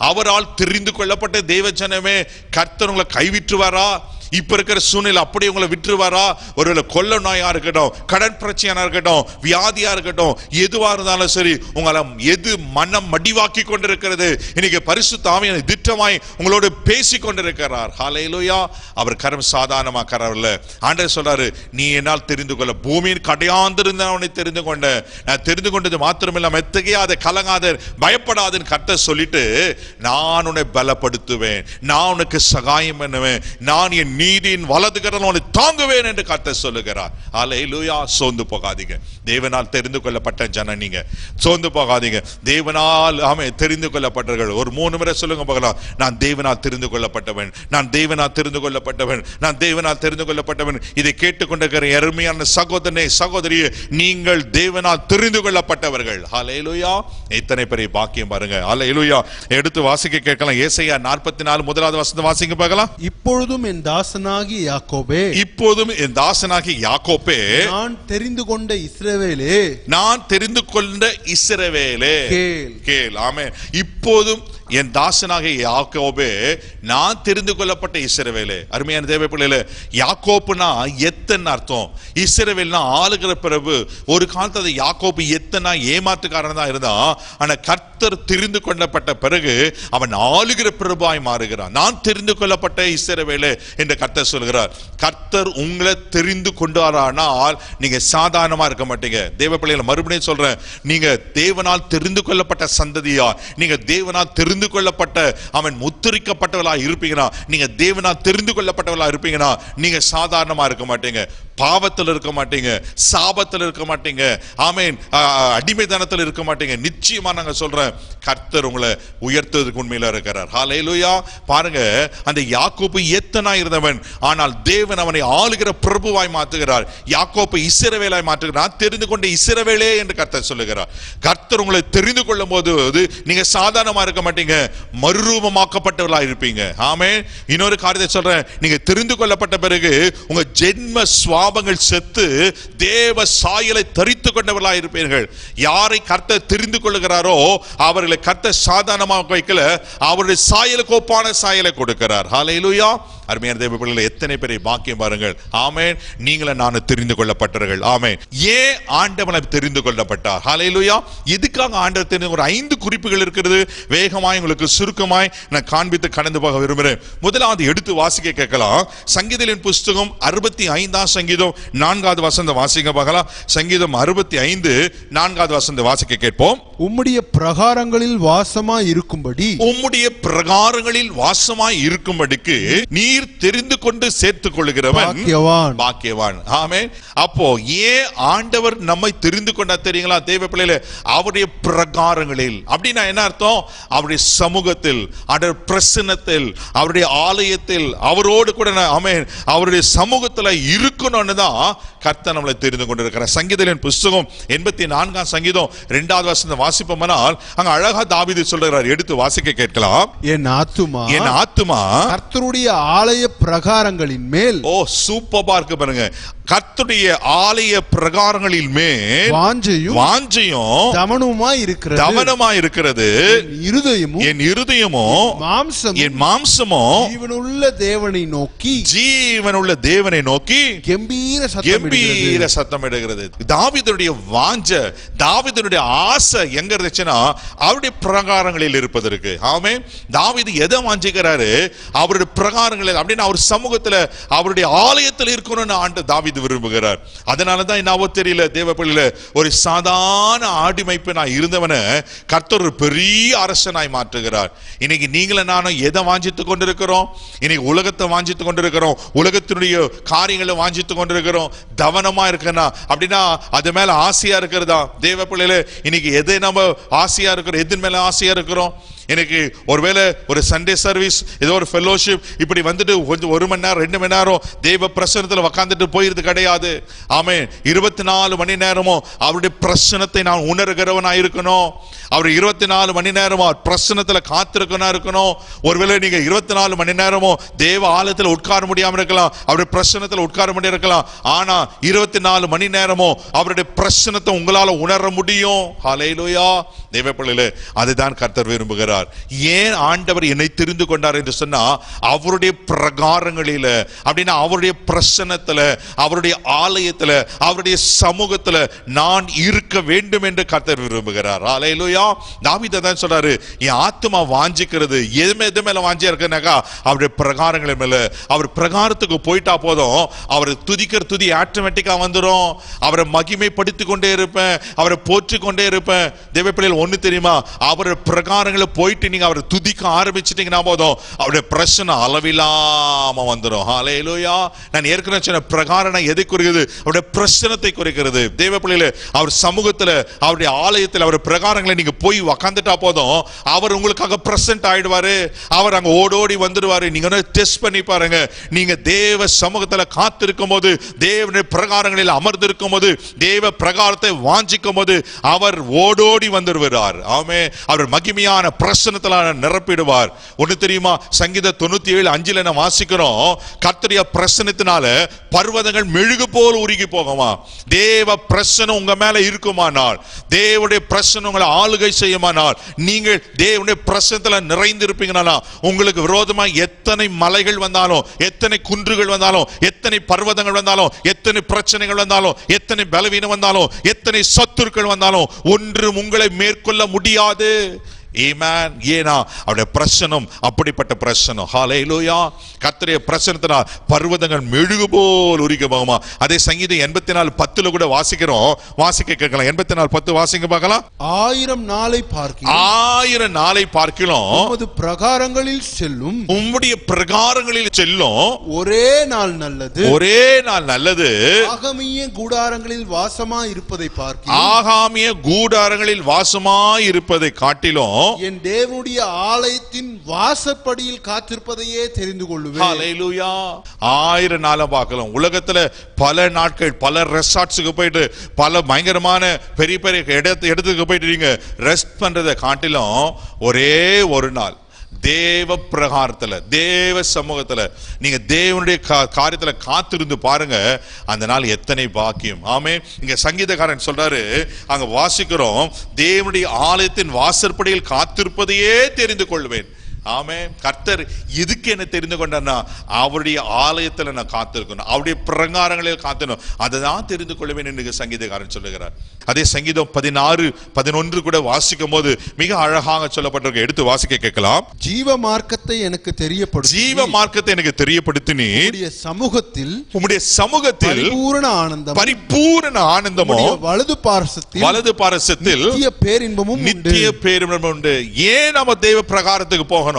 அவரால் தெரிந்து கொள்ளப்பட்ட தேவ ஜனமே, கர்த்தர் உங்களை கைவிட்டுவாரா? இப்ப இருக்கிற சூழ்நிலை அப்படி உங்களை விட்டுருவாரா? ஒருவேளை கொள்ள நோயா இருக்கட்டும், கடன் பிரச்சனையா இருக்கட்டும், வியாதியா இருக்கட்டும், எதுவா இருந்தாலும் சரி, உங்களை எது மனம் மடிவாக்கி கொண்டிருக்கிறது, இன்னைக்கு பரிசுத்த ஆவியானவர் திட்டமாய் உங்களோடு பேசி கொண்டிருக்கிறார். ஹல்லேலூயா. அவர் கரம் சாதாரணமா கரம் இல்ல. ஆண்டவர் சொல்றாரு, நீ என்னால் தெரிந்து கொள்ள, பூமியின் கடையாந்திருந்த அவனை தெரிந்து கொண்ட, நான் தெரிந்து கொண்டது மாத்திரமில்ல, மெத்தகையாத கலங்காத பயப்படாதுன்னு கர்த்தர் சொல்லிட்டு, நான் உன்னை பலப்படுத்துவேன், நான் உனக்கு சகாயம் பண்ணுவேன், நான் என் நீதியின் வலது கரத்தினால் உன்னை தாங்குவேன் என்று கர்த்தர் சொல்லுகிறார். ஹல்லேலூயா. சோர்ந்து போகாதீங்க, தேவனால் தெரிந்து கொள்ளப்பட்ட ஜனம் நீங்க. சோர்ந்து போகாதீங்க, தேவனால் தெரிந்து கொள்ளப்பட்டவர்கள். ஒரு 3 முறை சொல்லுங்க பார்க்கலாம். நான் தேவனால் தெரிந்து கொள்ளப்பட்டவன், நான் தேவனால் தெரிந்து கொள்ளப்பட்டவன், நான் தேவனால் தெரிந்து கொள்ளப்பட்டவன். இதை கேட்டுக்கொண்டிருக்கிற அருமையான சகோதரனே, சகோதரியே, நீங்கள் தேவனால் தெரிந்து கொள்ளப்பட்டவர்கள். ஹல்லேலூயா. எத்தனை பெரிய பாக்கியம் பாருங்க. ஹல்லேலூயா. எடுத்து வாசிக்க கேட்கலாம். ஏசாயா 44 முதலாவது வசனத்தை வாசிங்க பார்க்கலாம். இப்பொழுதும் என் தாசனாகி யாக்கோபே, இப்போதும் என் தாசனாகி யாக்கோபே, நான் தெரிந்து கொண்ட இஸ்ரவேலே, நான் தெரிந்து கொண்ட இஸ்ரவேலே, கேள். கேள். ஆமென். இப்போதும் என் தாசனாகிய யாக்கோபே, நான் தெரிந்து கொள்ளப்பட்ட இஸ்ரவேலே. அருமையான தேவ பிள்ளைகளே, யாக்கோப்புனா எத்தனை அர்த்தம், இஸ்ரவேல்னா ஆளுகிற பிரபு. ஒரு காலத்துல யாக்கோபு எத்தனை ஏமாற்றுக்காரன் தான் இருந்தான். ஆனா கர்த்தர் தெரிந்து கொள்ளப்பட்ட பிறகு அவன் ஆளுகிற பிரபுவாய் மாறுகிறான். நான் தெரிந்து கொள்ளப்பட்ட இஸ்ரவேலே என்று கர்த்தர் சொல்கிறார். கர்த்தர் உங்களை தெரிந்து கொண்டாரானால் நீங்க சாதாரணமா இருக்க மாட்டீங்க. தேவ பிள்ளைகளை மறுபடியும் சொல்றேன், நீங்க தேவனால் தெரிந்து கொள்ளப்பட்ட சந்ததியா, நீங்க தேவனால் தெரிந்து கொள்ளப்பட்ட அவன் முத்திரிக்கப்பட்டவளா இருப்பீங்கன்னா, நீங்க தேவனால் தெரிந்து கொள்ளப்பட்டவளா இருப்பீங்கன்னா, நீங்க சாதாரணமா இருக்க மாட்டீங்க. பாவத்தில் இருக்க மாட்டீங்க, சாபத்தில் இருக்க மாட்டீங்க, ஆமென், அடிமைத்தனத்தில் இருக்க மாட்டீங்க. நிச்சயமா நாங்க சொல்றேன், கர்த்தர் உங்களை உயர்த்துவதற்கு உண்மையில இருக்கிறார். ஹல்லேலூயா. பாருங்க, அந்த யாக்கோபு எத்தனை இருந்தவன், ஆனால் தேவன் அவனை ஆளுகிற பிரபுவாய் மாற்றுகிறார். யாக்கோபு இஸ்ரவேலாய் மாற்றுகிறார். தெரிந்து கொண்ட இஸ்ரவேலே என்று கர்த்தர் சொல்லுகிறார். கர்த்தர் உங்களை தெரிந்து கொள்ளும் போது நீங்க சாதாரணமா இருக்க மாட்டீங்க, மறுரூபமாக்கப்பட்டவர்களா இருப்பீங்க. ஆமென். இன்னொரு காரியத்தை சொல்றேன், நீங்க தெரிந்து கொள்ளப்பட்ட பிறகு உங்க ஜென்ம பாவங்கள் செத்து தேவ சாயலை தரித்து கொண்டவர்களாக இருப்பீர்கள். யாரை கர்த்தர் தெரிந்து கொள்ளுகிறாரோ அவர்களை கர்த்தர் சாதாரணமாக வைக்கல, அவருடைய சாயலுக்கு ஒப்பான சாயலை கொடுக்கிறார். ஹல்லேலூயா. அருமையான தேவ பிள்ளைகளே, எத்தனை பேரை பாக்கியம் பாருங்கள். ஆமென். நீங்களே நானும் தெரிந்து கொள்ளப்பட்டவர்கள். ஆமென். ஏன் ஆண்டவனை தெரிந்து கொள்ளப்பட்டார்? ஹல்லேலூயா. எதுக்காக ஆண்டவர் தெரிந்து? ஒரு 5 குறிப்புகள் இருக்கிறது. வேகமாய் உங்களுக்கு சுருக்கமாய் நான் காண்பித்து கடந்து போக விரும்புகிறேன். முதலாவது எடுத்து வாசிக்க கேட்கலாம். சங்கீதங்களின் புஸ்தகம் 65ஆம் சங்கீதம் 4வது வசனம் வாசிக்க பார்க்கலாம். சங்கீதம் 65 4வது வசனம் வாசிக்க கேட்போம். உம்முடைய பிரகாரங்களில் வாசமாய் இருக்கும்படி, உம்முடைய பிரகாரங்களில் வாசமாய் இருக்கும்படிக்கு நீர் தெரிந்து கொண்டு சேர்த்துக் கொள்கிறவன் பாக்கியவான். பாக்கியவான். ஆமென். அப்போ ஏன் ஆண்டவர் நம்மை தெரிந்து கொண்டா தெரியுங்களா தேவ பிள்ளைகளே? அவருடைய பிரகாரங்களில் அப்படின்னா என்ன அர்த்தம்? அவருடைய சமூகத்தில், அவருடைய பிரசன்னத்தில், அவருடைய ஆலயத்தில், அவரோடு கூட ஆமென் அவருடைய சமூகத்தில் இருக்கணும்னு தான் கர்த்தர் நம்மளை தெரிந்து கொண்டிருக்கிறார். சங்கீதங்களின் புஸ்தகம் 84ஆம் சங்கீதம் 2வது வசனத்தை வாசிப்போமானால் அங்க அழகா தாவீது சொல்றார். எடுத்து வாசிக்க கேட்கலாம். என் ஆத்துமா கர்த்தருடைய ஆலய பிரகாரங்களின் மேல். ஓ, சூப்பரா இருக்கு பாருங்க. கர்த்தருடைய ஆலய பிரகாரங்களில் மேல் வாஞ்சையும் தவனமாய் இருக்கிறது. என் இருதயமும் என் மாம்சமும் ஜீவனுள்ள தேவனை நோக்கி கம்பீர சத்தமிடுகிறது. தாவீதுடைய வாஞ்சை, தாவீதுடைய ஆசை எங்க இருந்துச்சுன்னா அவருடைய பிரகாரங்களில் இருப்பதற்கு. ஆமென். தாவீது எதை வாஞ்சிக்கிறாரு? அவருடைய பிரகாரங்களில், அப்படின்னா அவர் சமூகத்துல, அவருடைய ஆலயத்தில் இருக்கணும்னு ஆண்டு தாவீது விரும்புகிறார். அதனாலதான் என்னவோ தெரியல தேவ பிள்ளைகளே, ஒரு சாதாரண ஆடிமைப்பு நான் இருந்தவன கர்த்தர் ஒரு பெரிய அரசனாய் மாற்றுகிறார். இன்னைக்கு நீங்களும் நானும் எதை வாஞ்சித்து கொண்டிருக்கிறோம்? இன்னைக்கு உலகத்தை வாஞ்சித்து கொண்டிருக்கிறோம், உலகத்தினுடைய காரியங்களை வாஞ்சித்து கொண்டிருக்கிறோம். கவனமா இருக்கனா அப்படின்னா அது மேல ஆசையா இருக்கிறதா தேவ பிள்ளைகளே? இன்னைக்கு எதை நம்ம ஆசையா இருக்கிறோம்? எதன் மேல ஆசையா இருக்கிறோம்? எனக்கு ஒருவேளை ஒரு சண்டே சர்வீஸ், ஏதோ ஒரு ஃபெல்லோஷிப் இப்படி வந்துட்டு கொஞ்சம் 1 மணி நேரம் 2 மணி நேரம் தேவ பிரசன்னத்தில் உட்கார்ந்துட்டு போயிருது கிடையாது. ஆமென். 24 மணி நேரமும் அவருடைய பிரசன்னத்தை நான் உணர்கிறவனா இருக்கணும். அவர் 24 மணி நேரமும் அவர் பிரசன்னத்தில் காத்திருக்கனா இருக்கணும். ஒருவேளை நீங்க 24 மணி நேரமும் தேவ ஆலயத்தில் உட்கார முடியாம இருக்கலாம், அவருடைய பிரசன்னத்தில் உட்கார முடியாது இருக்கலாம். ஆனா 24 மணி நேரமும் அவருடைய பிரசன்னத்தை உங்களால உணர முடியும். ஹல்லேலூயா. தேவ பிள்ளைகளே, அதுதான் கர்த்தர் விரும்புகிறார். ஏன் ஆண்டவர் என்னை தெரிந்து கொண்டார் என்று சொன்னா அவருடைய பிரகாரங்களில, அப்படின்னா அவருடைய பிரசன்னத்துல, அவருடைய ஆலயத்துல, அவருடைய சமூகத்துல நான் இருக்க வேண்டும் என்று கர்த்தர் விரும்புகிறார். ஹல்லேலூயா. தாவீது தான் சொல்றாரு, என் ஆத்துமா வாஞ்சிக்கிறது. எது மேல வாஞ்சியா இருக்குனாக்கா அவருடைய பிரகாரங்கள் மேல. அவர் பிரகாரத்துக்கு போயிட்டா போதும், அவர் துதிக்கிற துதி ஆட்டோமேட்டிக்கா வந்துடும். அவரை மகிமைப்படுத்திக் கொண்டே இருப்பேன், அவரை போற்றி கொண்டே இருப்பேன். தேவ பிள்ளைகள் ஒண்ணு தெரியுமா? அவருடைய பிரகாரங்களை போயிட்டு நீங்க அவரை துதிக்க ஆரம்பிச்சிட்டீங்கன்னா போதும், அவருடைய பிரச்சனை அளவில்லாம வந்துடும். ஹல்லேலூயா. நான் ஏற்கனவே சொன்ன பிரகாரம் எதை குறிக்கிறது? அவருடைய பிரச்சனத்தை குறிக்கிறது. தேவ பிள்ளைகளே, அவர் சமூகத்துல, அவருடைய ஆலயத்தில், அவருடைய பிரகாரங்களை நீங்க போய் உக்காந்துட்டா போதும், அவர் உங்களுக்காக பிரசன்ட் ஆயிடுவாரு. அவர் அங்க ஓடோடி வந்துடுவாரு. நீங்க டெஸ்ட் பண்ணி பாருங்க. நீங்க தேவ சமூகத்துல காத்திருக்கும் போது, தேவனுடைய பிரகாரங்களில் அமர்ந்திருக்கும் போது, தேவ பிரகாரத்தை வாஞ்சிக்கும் போது அவர் ஓடோடி வந்துடுவார். ஆமென். அவர் மகிமையான பிரசன்னத்தால நிரப்பிடுவார். ஒண்ணு தெரியுமா? சங்கீதம் 97:5 நான் வாசிக்கிறோம், கர்த்தருடைய பிரசன்னத்தினால பர்வதங்கள் மெழுகு போல் உருகி போகுமா. தேவ பிரசன்னம் உங்க மேல இருக்குமானால், தேவனுடைய பிரசன்னம் உங்களை ஆளுகை செய்யுமானால், நீங்கள் தேவனுடைய பிரசன்னத்துல நிறைந்து இருப்பீங்கன்னா, உங்களுக்கு விரோதமா எத்தனை மலைகள் வந்தாலும், எத்தனை குன்றுகள் வந்தாலும், எத்தனை பர்வதங்கள் வந்தாலும், எத்தனை பிரச்சனைகள் வந்தாலும், எத்தனை பலவீனம் வந்தாலும், எத்தனை சத்துருக்கள் வந்தாலும் ஒன்றும் உங்களை மேற்கொள்ள முடியாது. ஆமென். ஏனா அவருடைய பிரசன்னம் அப்படிப்பட்ட பிரசன்னம். ஹல்லேலூயா. கர்த்தருடைய பிரசன்னத்தினால் பர்வதங்கள் மெழுகு போல் உருகி போகுமா. அதே சங்கீதம் 84:10 கூட வாசிக்கிறோம். வாசிக்க கேட்கலாம். 84:10 வாசிங்க பார்க்கலாம். 1000 நாளை பார்க்கிலும் உமது பிரகாரங்களில் செல்லும், உம்முடைய பிரகாரங்களில் செல்லும் ஒரே நாள் நல்லது, ஒரே நாள் நல்லது. ஆகாமிய கூடாரங்களில் வாசமாய் இருப்பதை பார்க்கிலும், ஆகாமிய கூடாரங்களில் வாசமாய் இருப்பதை காட்டிலும் என் தேவனுடைய ஆலயத்தின் வாசற்படியில் காத்திருப்பதையே தெரிந்து கொள்ளுவேன். ஹல்லேலூயா. 1000 நாளை பார்க்கலாம். உலகத்துல பல நாட்கள் பல ரெசார்ட்ஸுக்கு போயிட்டு, பல பயங்கரமான பெரிய பெரிய இடத்துக்கு போயிட்டு நீங்க ரெஸ்ட் பண்றதை காட்டிலும் ஒரே ஒரு நாள் தேவ பிரகாரத்துல, தேவ சமூகத்துல நீங்க தேவனுடைய காரியத்துல காத்திருந்து பாருங்க, அந்த நாள் எத்தனை பாக்கியம். ஆமே. இங்க சங்கீதக்காரன் சொல்றாரு, அங்க வாசிக்கிறோம், தேவனுடைய ஆலயத்தின் வாசற்படியில் காத்திருப்பதையே தெரிந்து கொள்வேன். ஆமே. கர்த்தர் இதுக்கு என்ன தெரிந்து கொண்டார்னா, அவருடைய ஆலயத்துல நான் காத்திருக்கணும், அவருடைய பிரகாரங்களில் காத்திருக்கணும், அதை தான் தெரிந்து கொள்வேன் என்று சங்கீதக்காரன் சொல்லுகிறார். அதே சங்கீதம் 16-11 கூட வாசிக்கும் போது மிக அழகாக சொல்லப்பட்டிருக்கு. எடுத்து வாசிக்க கேட்கலாம். ஜீவ மார்க்கத்தை எனக்கு தெரியப்படுத்தி, ஜீவ மார்க்கத்தை எனக்கு தெரியப்படுத்தினி, உம்முடைய சமூகத்தில் பரிபூரண ஆனந்தம், பரிபூரண ஆனந்தமும், வலது பாரசத்தில் நித்திய பேரின்பமும் உண்டு. ஏன் நம்ம தேவ பிரகாரத்துக்கு போகணும்?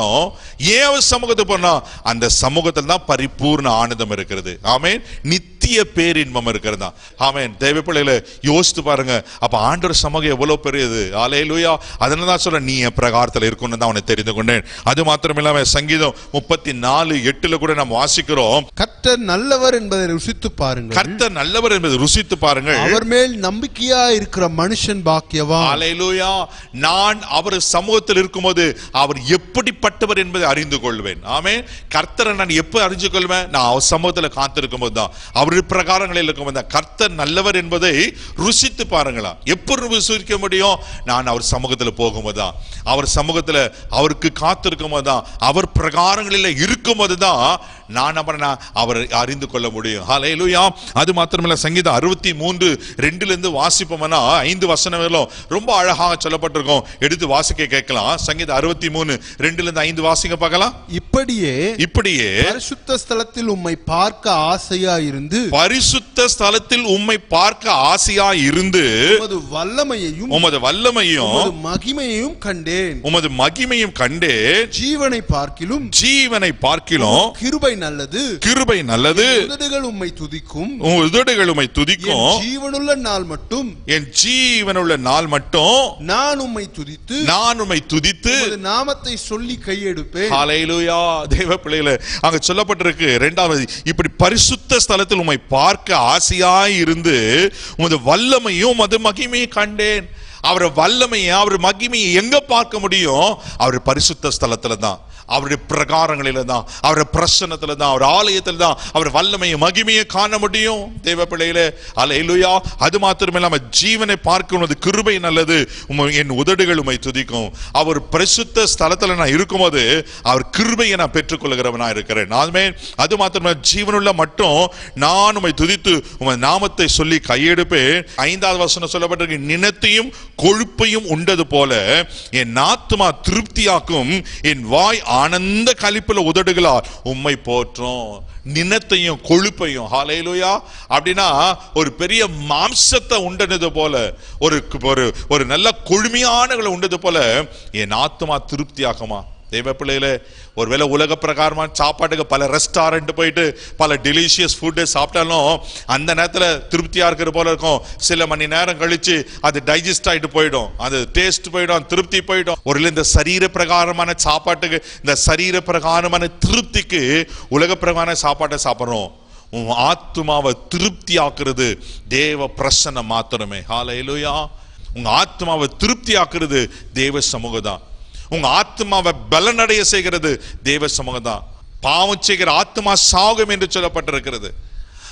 ஏன் சமூகத்துக்கு போனா அந்த சமூகத்தில் தான் பரிபூர்ண ஆனந்தம் இருக்கிறது. ஆமென். நித்திய பேரின்பம் இருக்கிறதா. ஆமென். தேவ பிள்ளைகளை யோசித்து பாருங்க. அப்ப ஆண்டவர் சமூகம் எவ்வளவு பெரியது. அல்லேலூயா. அதனால தான் சொல்றேன், நீ என் பிரகாரத்தில் இருக்கணும்னு தான் அவனை தெரிந்து கொண்டேன். அது மாத்திரம் இல்லாம சங்கீதம் 34:8 கூட நாம் வாசிக்கிறோம், கர்த்தர் நல்லவர் என்பதை ருசித்து பாருங்கள். கர்த்தர் நல்லவர் என்பதை ருசித்து பாருங்கள். அவர் மேல் நம்பிக்கையா இருக்கிற மனுஷன் பாக்கியவான். அல்லேலூயா. நான் அவர் சமூகத்தில் இருக்கும்போது அவர் எப்படிப்பட்டவர் என்பதை அறிந்து கொள்வேன். ஆமென். கர்த்தரை நான் எப்ப அறிந்து கொள்வேன்? நான் அவர் சமூகத்தில் காத்திருக்கும் போது தான், அவருடைய பிரகாரங்களில் இருக்கும்போது தான். கர்த்தர் நல்லவர் என்பதை ருசித்து பாருங்களா. எப்படி ருசிக்க முடியும்? நான் அவர் சமூகத்தில் போகும்போது தான், அவர் சமூகத்தில் அவருக்கு காத்திருக்கும் போது தான், அவர் பிரகாரங்களில் இருக்கும் போது தான் நான் அவர் அறிந்து கொள்ள முடியும். ஹல்லேலூயா. அது மாத்திரமல்ல, சங்கீதம் 63:2 வாசிப்போம்னா 5 வசனங்களும் ரொம்ப அழகாக சொல்லப்பட்டிருக்கும். எடுத்து வாசிக்க கேட்கலாம். சங்கீதம் 63:2-5 வாசிங்க பார்க்கலாம். இப்படியே பரிசுத்த ஸ்தலத்தில் உம்மை பார்க்க ஆசையா இருந்து, பரிசுத்த ஸ்தலத்தில் உம்மை பார்க்க ஆசையா இருந்து, உமது வல்லமையையும் உமது மகிமையையும் கண்டேன். உமது மகிமையும் கண்டேன். ஜீவனை பார்க்கிலும் கிருபை நல்லது. உதடுகள் உம்மை துதிக்கும். என் ஜீவனுள்ள நாள் மட்டும் நான் உம்மை துதித்து நாமத்தை சொல்லி கையெடுப்பேன். ஹல்லேலூயா. தேவ பிள்ளைகளே, அங்க சொல்லப்பட்டிருக்கு, இரண்டாவது, இப்படி பரிசுத்த ஸ்தலத்தில் உம்மை பார்க்க ஆசையாய் இருந்து உமது வல்லமையும் உமது மகிமையும் கண்டேன். அவர் வல்லமையை, அவர் மகிமையை எங்க பார்க்க முடியும்? அவர் பரிசுத்த ஸ்தலத்துல தான், அவருடைய பிரகாரங்களில தான், அவருடைய பிரசன்னத்துல தான், அவர் ஆலயத்தில் தான் அவர் வல்லமையை மகிமையை காண முடியும். தேவ பிள்ளைகளே, அல்லேலூயா. அது மாத்திரமில்லாம ஜீவனை பார்க்கிறது கிருபை நல்லது, என் உதடுகள் உம்மை துதிக்கும். அவர் பரிசுத்த ஸ்தலத்துல நான் இருக்கும்போது அவர் கிருபையை நான் பெற்றுக்கொள்கிறவனா இருக்கிறேன். அது மாத்திரமே, ஜீவனுள்ள மட்டும் நான் உம்மை துதித்து உம்மை நாமத்தை சொல்லி கையெடுப்பேன். 5வது வசனம் சொல்லப்பட்டிருக்கு, நினத்தையும் கொழுப்பையும் உண்டது போல என் ஆத்துமா திருப்தியாக்கும், என் வாய் ஆனந்த களிப்புல உதடுகளால் உம்மை போற்றும். நினத்தையும் கொழுப்பையும். ஹல்லேலூயா. அப்படின்னா ஒரு பெரிய மாம்சத்தை உண்டது போல, ஒரு நல்ல கொழுமையானகளை உண்டது போல என் ஆத்துமா திருப்தியாகுமா. தேவ பிள்ளைகளே, ஒருவேளை உலக பிரகாரமான சாப்பாட்டுக்கு பல ரெஸ்டாரண்ட் போயிட்டு பல டெலிஷியஸ் ஃபுட்டு சாப்பிட்டாலும் அந்த நேரத்தில் திருப்தியா இருக்கிற போல இருக்கும். சில மணி நேரம் கழிச்சு அது டைஜஸ்ட் ஆகிட்டு போயிடும், அது டேஸ்ட் போயிடும், திருப்தி போயிடும். ஒரு இந்த சரீர பிரகாரமான சாப்பாட்டுக்கு, இந்த சரீர பிரகாரமான திருப்திக்கு உலக பிரகாரமான சாப்பாட்டை சாப்பிட்றோம். உன் ஆத்துமாவை திருப்தி ஆக்குறது தேவ பிரசன்னம் மாத்திரமே. ஹல்லேலூயா. உங்க ஆத்துமாவை திருப்தி ஆக்குறது தேவ சமூகம் தான். உங்க ஆத்மாவை பலனடைய செய்கிறது தேவ சமூகம் தான். பாவம் செய்கிற ஆத்மா சாகும் என்று சொல்லப்பட்டிருக்கிறது.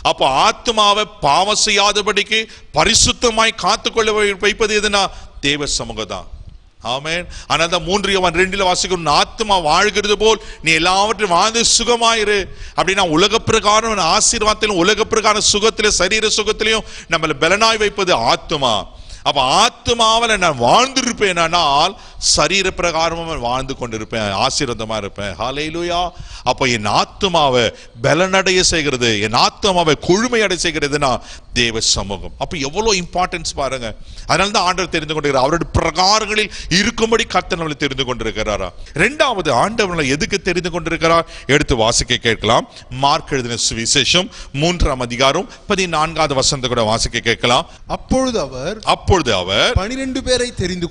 அப்போ ஆத்மாவை பாவம் செய்யாதபடிக்கு பரிசுத்தமாய் காத்துக்கொள்ள வைப்பது எதுனா தேவ சமூகம் தான். ஆமென். ஆனால் 3 யோவான் 2 வாசிக்கும், ஆத்மா வாழ்கிறது போல் நீ எல்லாவற்றையும் வாழ்ந்து சுகமாயிரு. அப்படின்னா உலக பிரகாரம் ஆசீர்வாதத்திலும் உலக பிரகாரம் சுகத்திலும் சரீர சுகத்திலையும் நம்மளை பலனாய் வைப்பது ஆத்மா. அப்ப ஆத்மாவில நான் வாழ்ந்திருப்பேன், ஆனால் சரீர பிரகாரமும் வாழ்ந்து கொண்டிருப்பேன், ஆசீர்வாதமா இருப்பேன். ஹல்லேலூயா. அப்ப என் ஆத்மாவை பலனடைய செய்கிறது, என் ஆத்மாவை கொழுமையடை செய்கிறதுனா தேவ சமூகம். அப்ப எவ்வளவு இம்பார்ட்டன்ஸ் பாருங்க. அதனால்தான் ஆண்டவர் தெரிந்து கொண்டிருக்கிறார், அவருடைய பிரகாரங்களில் இருக்கும்படி கர்த்தர் நம்மளை தெரிந்து கொண்டிருக்கிறாரா. இரண்டாவது, ஆண்டவர் எதுக்கு தெரிந்து கொண்டிருக்கிறார்? எடுத்து வாசிக்க கேட்கலாம். மார்க் எழுதின சுவிசேஷம் 3ஆம் அதிகாரம் 14வது வசனத்தை கூட வாசிக்க கேட்கலாம். அப்பொழுது அவர் 12 பேரை தெரிந்து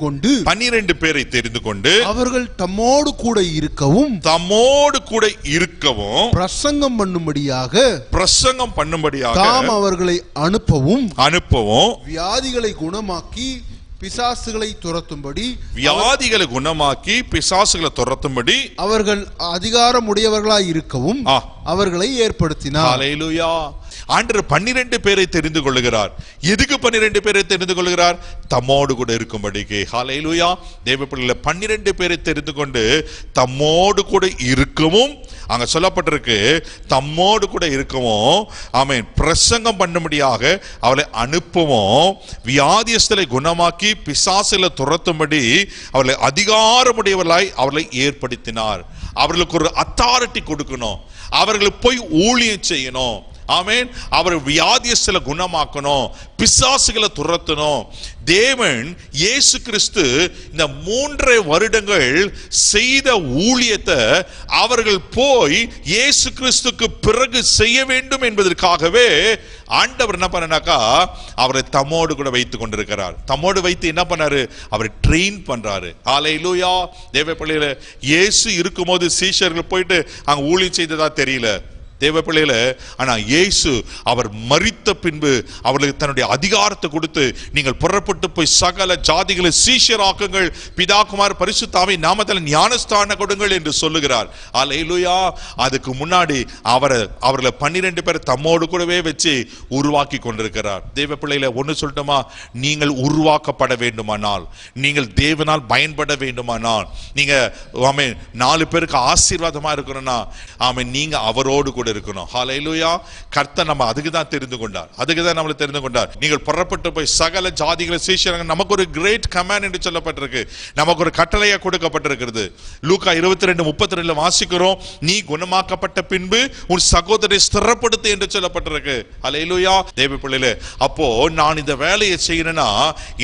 கொண்டு அவர்கள் தம்மோடு கூட இருக்கவும் பிரசங்கம் பண்ணும்படியாக தாம் அவர்களை அனுப்பவும் வியாதிகளை குணமாக்கி பிசாசுகளை துரத்தும்படி, வியாதிகளை குணமாக்கி பிசாசுகளை துரத்தும்படி அவர்கள் அதிகாரம் உடையவர்களாய் இருக்கவும் அவர்களை ஏற்படுத்தினார். ஹல்லேலூயா. ஆண்டவர் 12 பேரை தெரிந்து கொள்கிறார். எதுக்கு 12 பேரை தெரிந்து கொள்கிறார்? தம்மோடு கூட இருக்கும்படிக்கு. ஹல்லேலூயா. தேவ பிள்ளைகளை 12 பேரை தெரிந்து கொண்டு தம்மோடு கூட இருக்கவும், அங்க சொல்லப்பட்டிருக்கு தம்மோடு கூட இருக்கவும், ஆமென், பிரசங்கம் பண்ணும்படியாக அவளை அனுப்பவும், வியாதியஸ்தலை குணமாக்கி பிசாசுகளை துரத்தும்படி அவளை அதிகாரமுடையவர்களாய் அவளை ஏற்படுத்தினார். அவர்களுக்கு ஒரு அத்தாரிட்டி கொடுக்கணும், அவர்களுக்கு போய் ஊழியம் செய்யணும். ஆமென். அவர் வியாதியஸ்தலை குணமாக்கணும், பிசாசுகளை துரத்தணும். தேவன் இயேசு கிறிஸ்து இந்த 3.5 வருடங்கள் செய்த ஊழியத்தை அவர்கள் போய் இயேசு கிறிஸ்துக்கு பிறகு செய்ய வேண்டும் என்பதற்காகவே ஆண்டவர் என்ன பண்ணாக்கா அவரை தம்மோடு கூட வைத்துக் கொண்டிருக்கிறார். தம்மோடு வைத்து என்ன பண்ணாரு? அவரை ட்ரெயின் பண்றாரு. ஹல்லேலூயா. தேவ பிள்ளைகளே, இயேசு இருக்கும்போது சீஷர்கள் போயிட்டு அங்க ஊழியம் செய்ததா தெரியல தேவ பிள்ளைகள. ஆனா இயேசு அவர் மரித்த பின்பு அவர்களுக்கு தன்னுடைய அதிகாரத்தை கொடுத்து, நீங்கள் புறப்பட்டு போய் சகல ஜாதிகளை சீஷராக்குங்கள், பிதா குமார் பரிசுத்த ஆவியின் நாமத்தில் ஞானஸ்தானம் கொடுங்கள் என்று சொல்லுகிறார். ஹல்லேலூயா. அதுக்கு முன்னாடி அவர்களை 12 பேர் தம்மோடு கூடவே வச்சு உருவாக்கி கொண்டிருக்கிறார். தேவ பிள்ளைகள, ஒன்னு சொல்லட்டுமா? நீங்கள் உருவாக்கப்பட வேண்டுமானால், நீங்கள் தேவனால் பயன்பட வேண்டுமானால், நீங்க ஆமென் 4 பேருக்கு ஆசீர்வாதமா இருக்கணும்னா, ஆமென், நீங்க அவரோடு கூட இருக்கணும். ஹல்லேலூயா. கர்த்தர் நம்ம அதுக்கு தான் தெரிந்து கொண்டார், அதுக்கு தான் நம்மளை தெரிந்து கொண்டார். நீங்கள் புறப்பட்டு போய் சகல ஜாதிகளை சீஷராக. நமக்கு ஒரு கிரேட் கமாண்ட் என்று சொல்லப்பட்டிருக்கு, நமக்கு ஒரு கட்டளையா கொடுக்கப்பட்டிருக்கிறது. லூக்கா 22:32 வாசிக்கிறோம், நீ குணமாக்கப்பட்ட பின்பு உன் சகோதரரை ஸ்திரப்படுத்து என்று சொல்லப்பட்டிருக்கு. ஹல்லேலூயா. தேவ பிள்ளைகளே, அப்போ நான் இந்த வேலையை செய்யணும்னா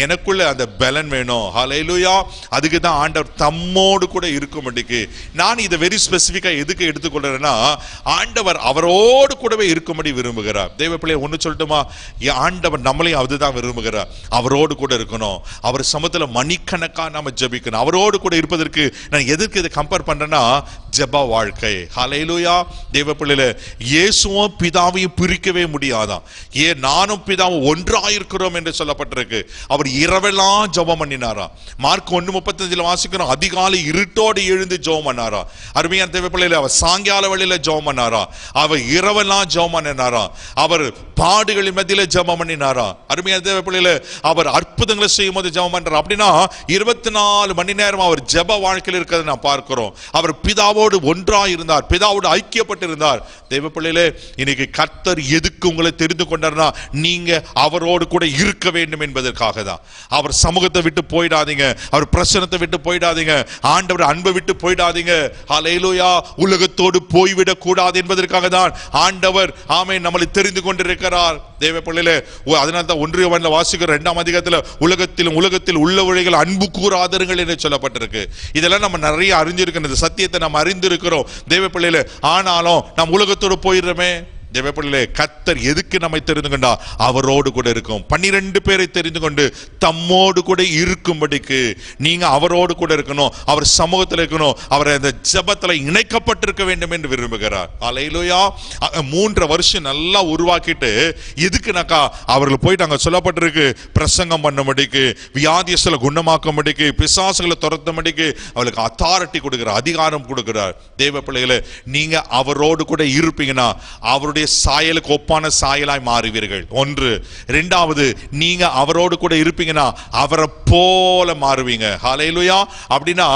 எனக்குள்ள அந்த பலன் வேணும். ஹல்லேலூயா. அதுக்கு தான் ஆண்டவர் தம்மோடு கூட இருக்கும்படிக்கு. நான் இதை வெரி ஸ்பெசிபிக்கா எதுக்கு எடுத்துக்கொள்றேன்னா, ஆண்டவர் அவரோடு கூடவே இருக்கும்படி விரும்புகிறார். தேவ பிள்ளையை ஒன்னு சொல்லட்டுமா? ஆண்டவர் நம்மளையும் அதுதான் விரும்புகிறார், அவரோடு கூட இருக்கணும். அவர் சமூகத்துல மணிக்கணக்கா நாம ஜெபிக்கணும். அவரோடு கூட இருப்பதற்கு நான் எதற்கு இதை கம்பேர் பண்றேன்னா, ஜெப வாழ்க்கை. ஹல்லேலூயா. தேவ பிள்ளைகளே, இயேசுவும் பிதாவையும் பிரிக்கவே முடியாதான். நானும் பிதாவும் ஒன்றாயிருக்கிறோம் என்று சொல்லப்பட்டிருக்கு. அவர் இரவெல்லாம் ஜெபம் பண்ணினாரா. மார்க் 1:35 வாசிக்கிறோம், அதிகாலை இருட்டோடு எழுந்து ஜெபம் பண்ணாரா. அருமையான தேவ பிள்ளைகளே, அவர் சாயங்கால வேளையில ஜெபம் பண்ணாரா, அவர் இரவெல்லாம் ஜெபம் பண்ணினாரா, அவர் பாடுகளின் மத்தியில ஜெபம் பண்ணினாரா. அருமையான தேவ பிள்ளைகளே, அவர் அற்புதங்களை செய்யும் போது ஜெபம் பண்றார். அப்படின்னா 24 மணி நேரம் அவர் ஜெப வாழ்க்கையில் இருக்கிறத நான் பார்க்கிறோம். அவர் பிதாவோடு ஒன்றாய் இருந்தார், பிதாவோடு ஐக்கியப்பட்டிருந்தார். தேவ பிள்ளைகளே, இன்னைக்கு கர்த்தர் எதுக்கு உங்களை தெரிந்து கொண்டார்னா, நீங்க அவரோடு கூட இருக்க வேண்டும் என்பதற்காக தான். அவர் சமூகத்தை விட்டு போயிடாதீங்க, அவர் பிரசன்னத்தை விட்டு போயிடாதீங்க, ஆண்டவர் அன்பை விட்டு போயிடாதீங்க. ஹல்லேலூயா. உலகத்தோடு போய்விடக் கூடாது என்பதற்காக தான் ஆண்டவர் ஆமென் நம்மளை தெரிந்து கொண்டிருக்கிறார். தேவ பிள்ளைகளே, அதனால தான் 1 யோவான்ல வாசிக்கிற 2ஆம் அதிகாரத்துல உலகத்தில் உள்ளவர்கள் அன்பு கூறாதீர்கள் என்று சொல்லப்பட்டிருக்கு. இதெல்லாம் நம்ம நிறைய அறிஞ்சிருக்கோம், இந்த சத்தியத்தை நம்ம அறிந்திருக்கிறோம் தேவ பிள்ளைகளே. ஆனாலும் நாம் உலகத்தோடு போயிடுறோமே. தேவ பிள்ளைகளே, கர்த்தர் எதுக்கு நம்மை தெரிந்து கொண்டா? அவரோடு கூட இருக்கும். 12 பேரை தெரிந்து கொண்டு தம்மோடு கூட இருக்கும்படிக்கு நீங்க அவரோடு கூட இருக்கணும், அவர் சமூகத்தில் இருக்கணும், அவர் அந்த ஜெபத்துல இணைக்கப்பட்டிருக்க வேண்டும் என்று விரும்புகிறார். ஹல்லேலூயா. 3 வருஷம் நல்லா உருவாக்கிட்டு எதுக்குனாக்கா அவர்கள் போயிட்டு அங்க சொல்லப்பட்டிருக்கு, பிரசங்கம் பண்ணும்படிக்கு, வியாதியஸ்தலை குணமாக்கும்படிக்கு, பிசாசுகளை துரத்தும்படிக்கு அவளுக்கு அத்தாரிட்டி கொடுக்கிறார், அதிகாரம் கொடுக்கிறார். தேவ பிள்ளைகளே, நீங்க அவரோடு கூட இருப்பீங்கன்னா அவருடைய சாயலுக்கு ஒப்பான சாயலாய் மாறுவீர்கள். 1. 2வது, நீங்க அவரோடு கூட இருப்பீங்கன்னா அவரை போல மாறுவீங்க. ஹல்லேலூயா. அப்படின்னா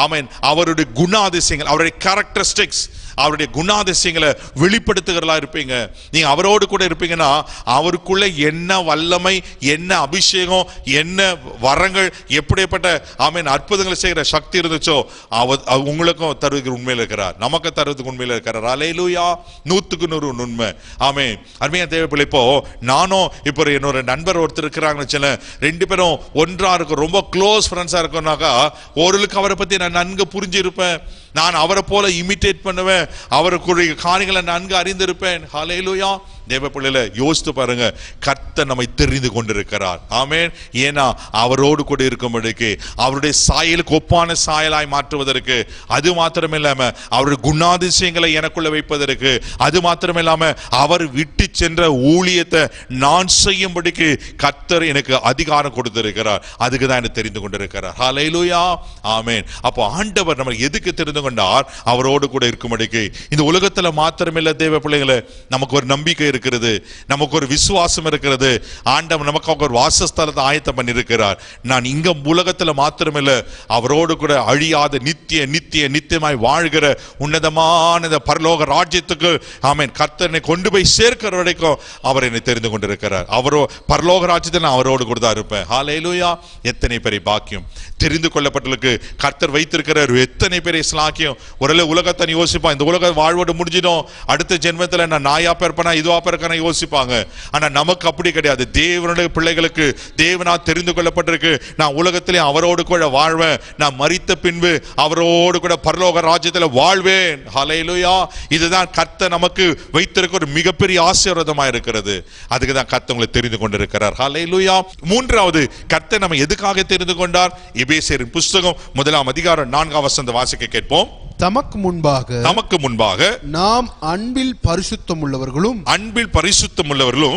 ஆமென், அவருடைய குணாதிசயங்கள், அவருடைய கேரக்டரிஸ்டிக்ஸ், அவருடைய குணாதிசயங்களை வெளிப்படுத்துகிறதா இருப்பீங்க. நீங்க அவரோடு கூட இருப்பீங்கன்னா அவருக்குள்ள என்ன வல்லமை, என்ன அபிஷேகம், என்ன வரங்கள், எப்படிப்பட்ட ஆமென் அற்புதங்களை செய்கிற சக்தி இருந்துச்சோ உங்களுக்கும் தருவதற்கு உண்மையில் இருக்கிறார், நமக்கு தருவதற்கு உண்மையில் இருக்கிறார். ஹல்லேலூயா. 100க்கு 100 உண்மை. ஆமென். அருமையான தேவ பிள்ளை, இப்போ நானும் இப்போ என்னோட நண்பர் ஒருத்தர் இருக்கிறாங்கன்னு சொல்ல, 2 பேரும் ஒன்றா இருக்கும், ரொம்ப க்ளோஸ் ஃப்ரெண்ட்ஸா இருக்கோம்னாக்கா ஒருளுக்கு அவரை பத்தி நான் நன்கு புரிஞ்சிருப்பேன், நான் அவரை போல இமிட்டேட் பண்ணுவேன், அவருக்குரிய காரியங்களை நன்கு அறிந்திருப்பேன். ஹல்லேலூயா. தேவ பிள்ளைகளை யோசித்து பாருங்க, கர்த்தர் கர்த்தர் நம்மை தெரிந்து கொண்டிருக்கிறார். ஆமென். ஏன்னா அவரோடு கூட இருக்கும்படிக்கு, அவருடைய சாயலுக்கு ஒப்பான சாயலாய் மாற்றுவதற்கு, அது மாத்திரமில்லாம அவருடைய குணாதிசயங்களை எனக்குள்ள வைப்பதற்கு, அது மாத்திரமில்லாம அவர் விட்டு சென்ற ஊழியத்தை நான் செய்யும்படிக்கு கர்த்தர் எனக்கு அதிகாரம் கொடுத்திருக்கிறார். அதுக்கு தான் எனக்கு தெரிந்து கொண்டிருக்கிறார். ஹல்லேலூயா, ஆமென். அப்போ ஆண்டவர் நம்ம எதுக்கு தெரிந்து கொண்டார்? அவரோடு கூட இருக்கும்படிக்கு. இந்த உலகத்துல மாத்திரமில்ல தேவ பிள்ளைகளே, நமக்கு ஒரு நம்பிக்கை இருக்கிறது, நமக்கு ஒரு விசுவாசம் இருக்கிறது. ஆண்டவர் நமக்கு ஒரு வாசஸ்தலத்தை ஆயத்தம் பண்ணி இருக்கிறார். நான் இங்க உலகத்துல மாத்திரமில்ல, அவரோடு கூட அழியாத நித்தியமாய் வாழ்கிற உன்னதமான இந்த பரலோக ராஜ்யத்துக்கு ஆமென் கர்த்தர் கொண்டு போய் சேர்க்கிற வரைக்கும் அவர் என்னை தெரிந்து கொண்டிருக்கிறார். அவரோ பரலோக ராஜ்யத்தில் நான் அவரோடு கூட தான் இருப்பேன். ஹல்லேலூயா, எத்தனை பெரிய பாக்கியம்! தெரிந்து கொள்ளப்பட்டவர்களுக்கு கர்த்தர் வைத்திருக்கிறார் எத்தனை பெரிய ஸ்லாக்கியம்! ஒருவேளை உலகத்தை யோசிப்பான், இந்த உலக வாழ்வோடு முடிஞ்சிடும், அடுத்த ஜென்மத்தில் நான் நாயா பிறப்பனா இதுவா பிறக்கனா யோசிப்பாங்க. ஆனா நமக்கு அப்படி கிடையாது. தேவனுடைய பிள்ளைகளுக்கு தேவனா தெரிந்து கொள்ளப்பட்டிருக்கு, நான் உலகத்திலே அவரோடு கூட வாழ்வேன், நான் மரித்த பின்பு அவரோடு கூட பரலோக ராஜ்யத்தில் வாழ்வேன். ஹல்லேலூயா, இதுதான் கர்த்தர் நமக்கு வைத்திருக்க ஒரு மிகப்பெரிய ஆசீர்வாதமா இருக்கிறது. அதுக்கு தான் கர்த்தர் உங்களை தெரிந்து கொண்டிருக்கிறார். ஹல்லேலூயா. மூன்றாவது, கர்த்தர் நம்ம எதுக்காக தெரிந்து கொண்டார்? எபேசியரின் புஸ்தகம் 1 அதிகாரம் 4 வசனம் வாசிக்க கேட்போம். தமக்கு முன்பாக நாம் அன்பில் பரிசுத்தம் உள்ளவர்களும்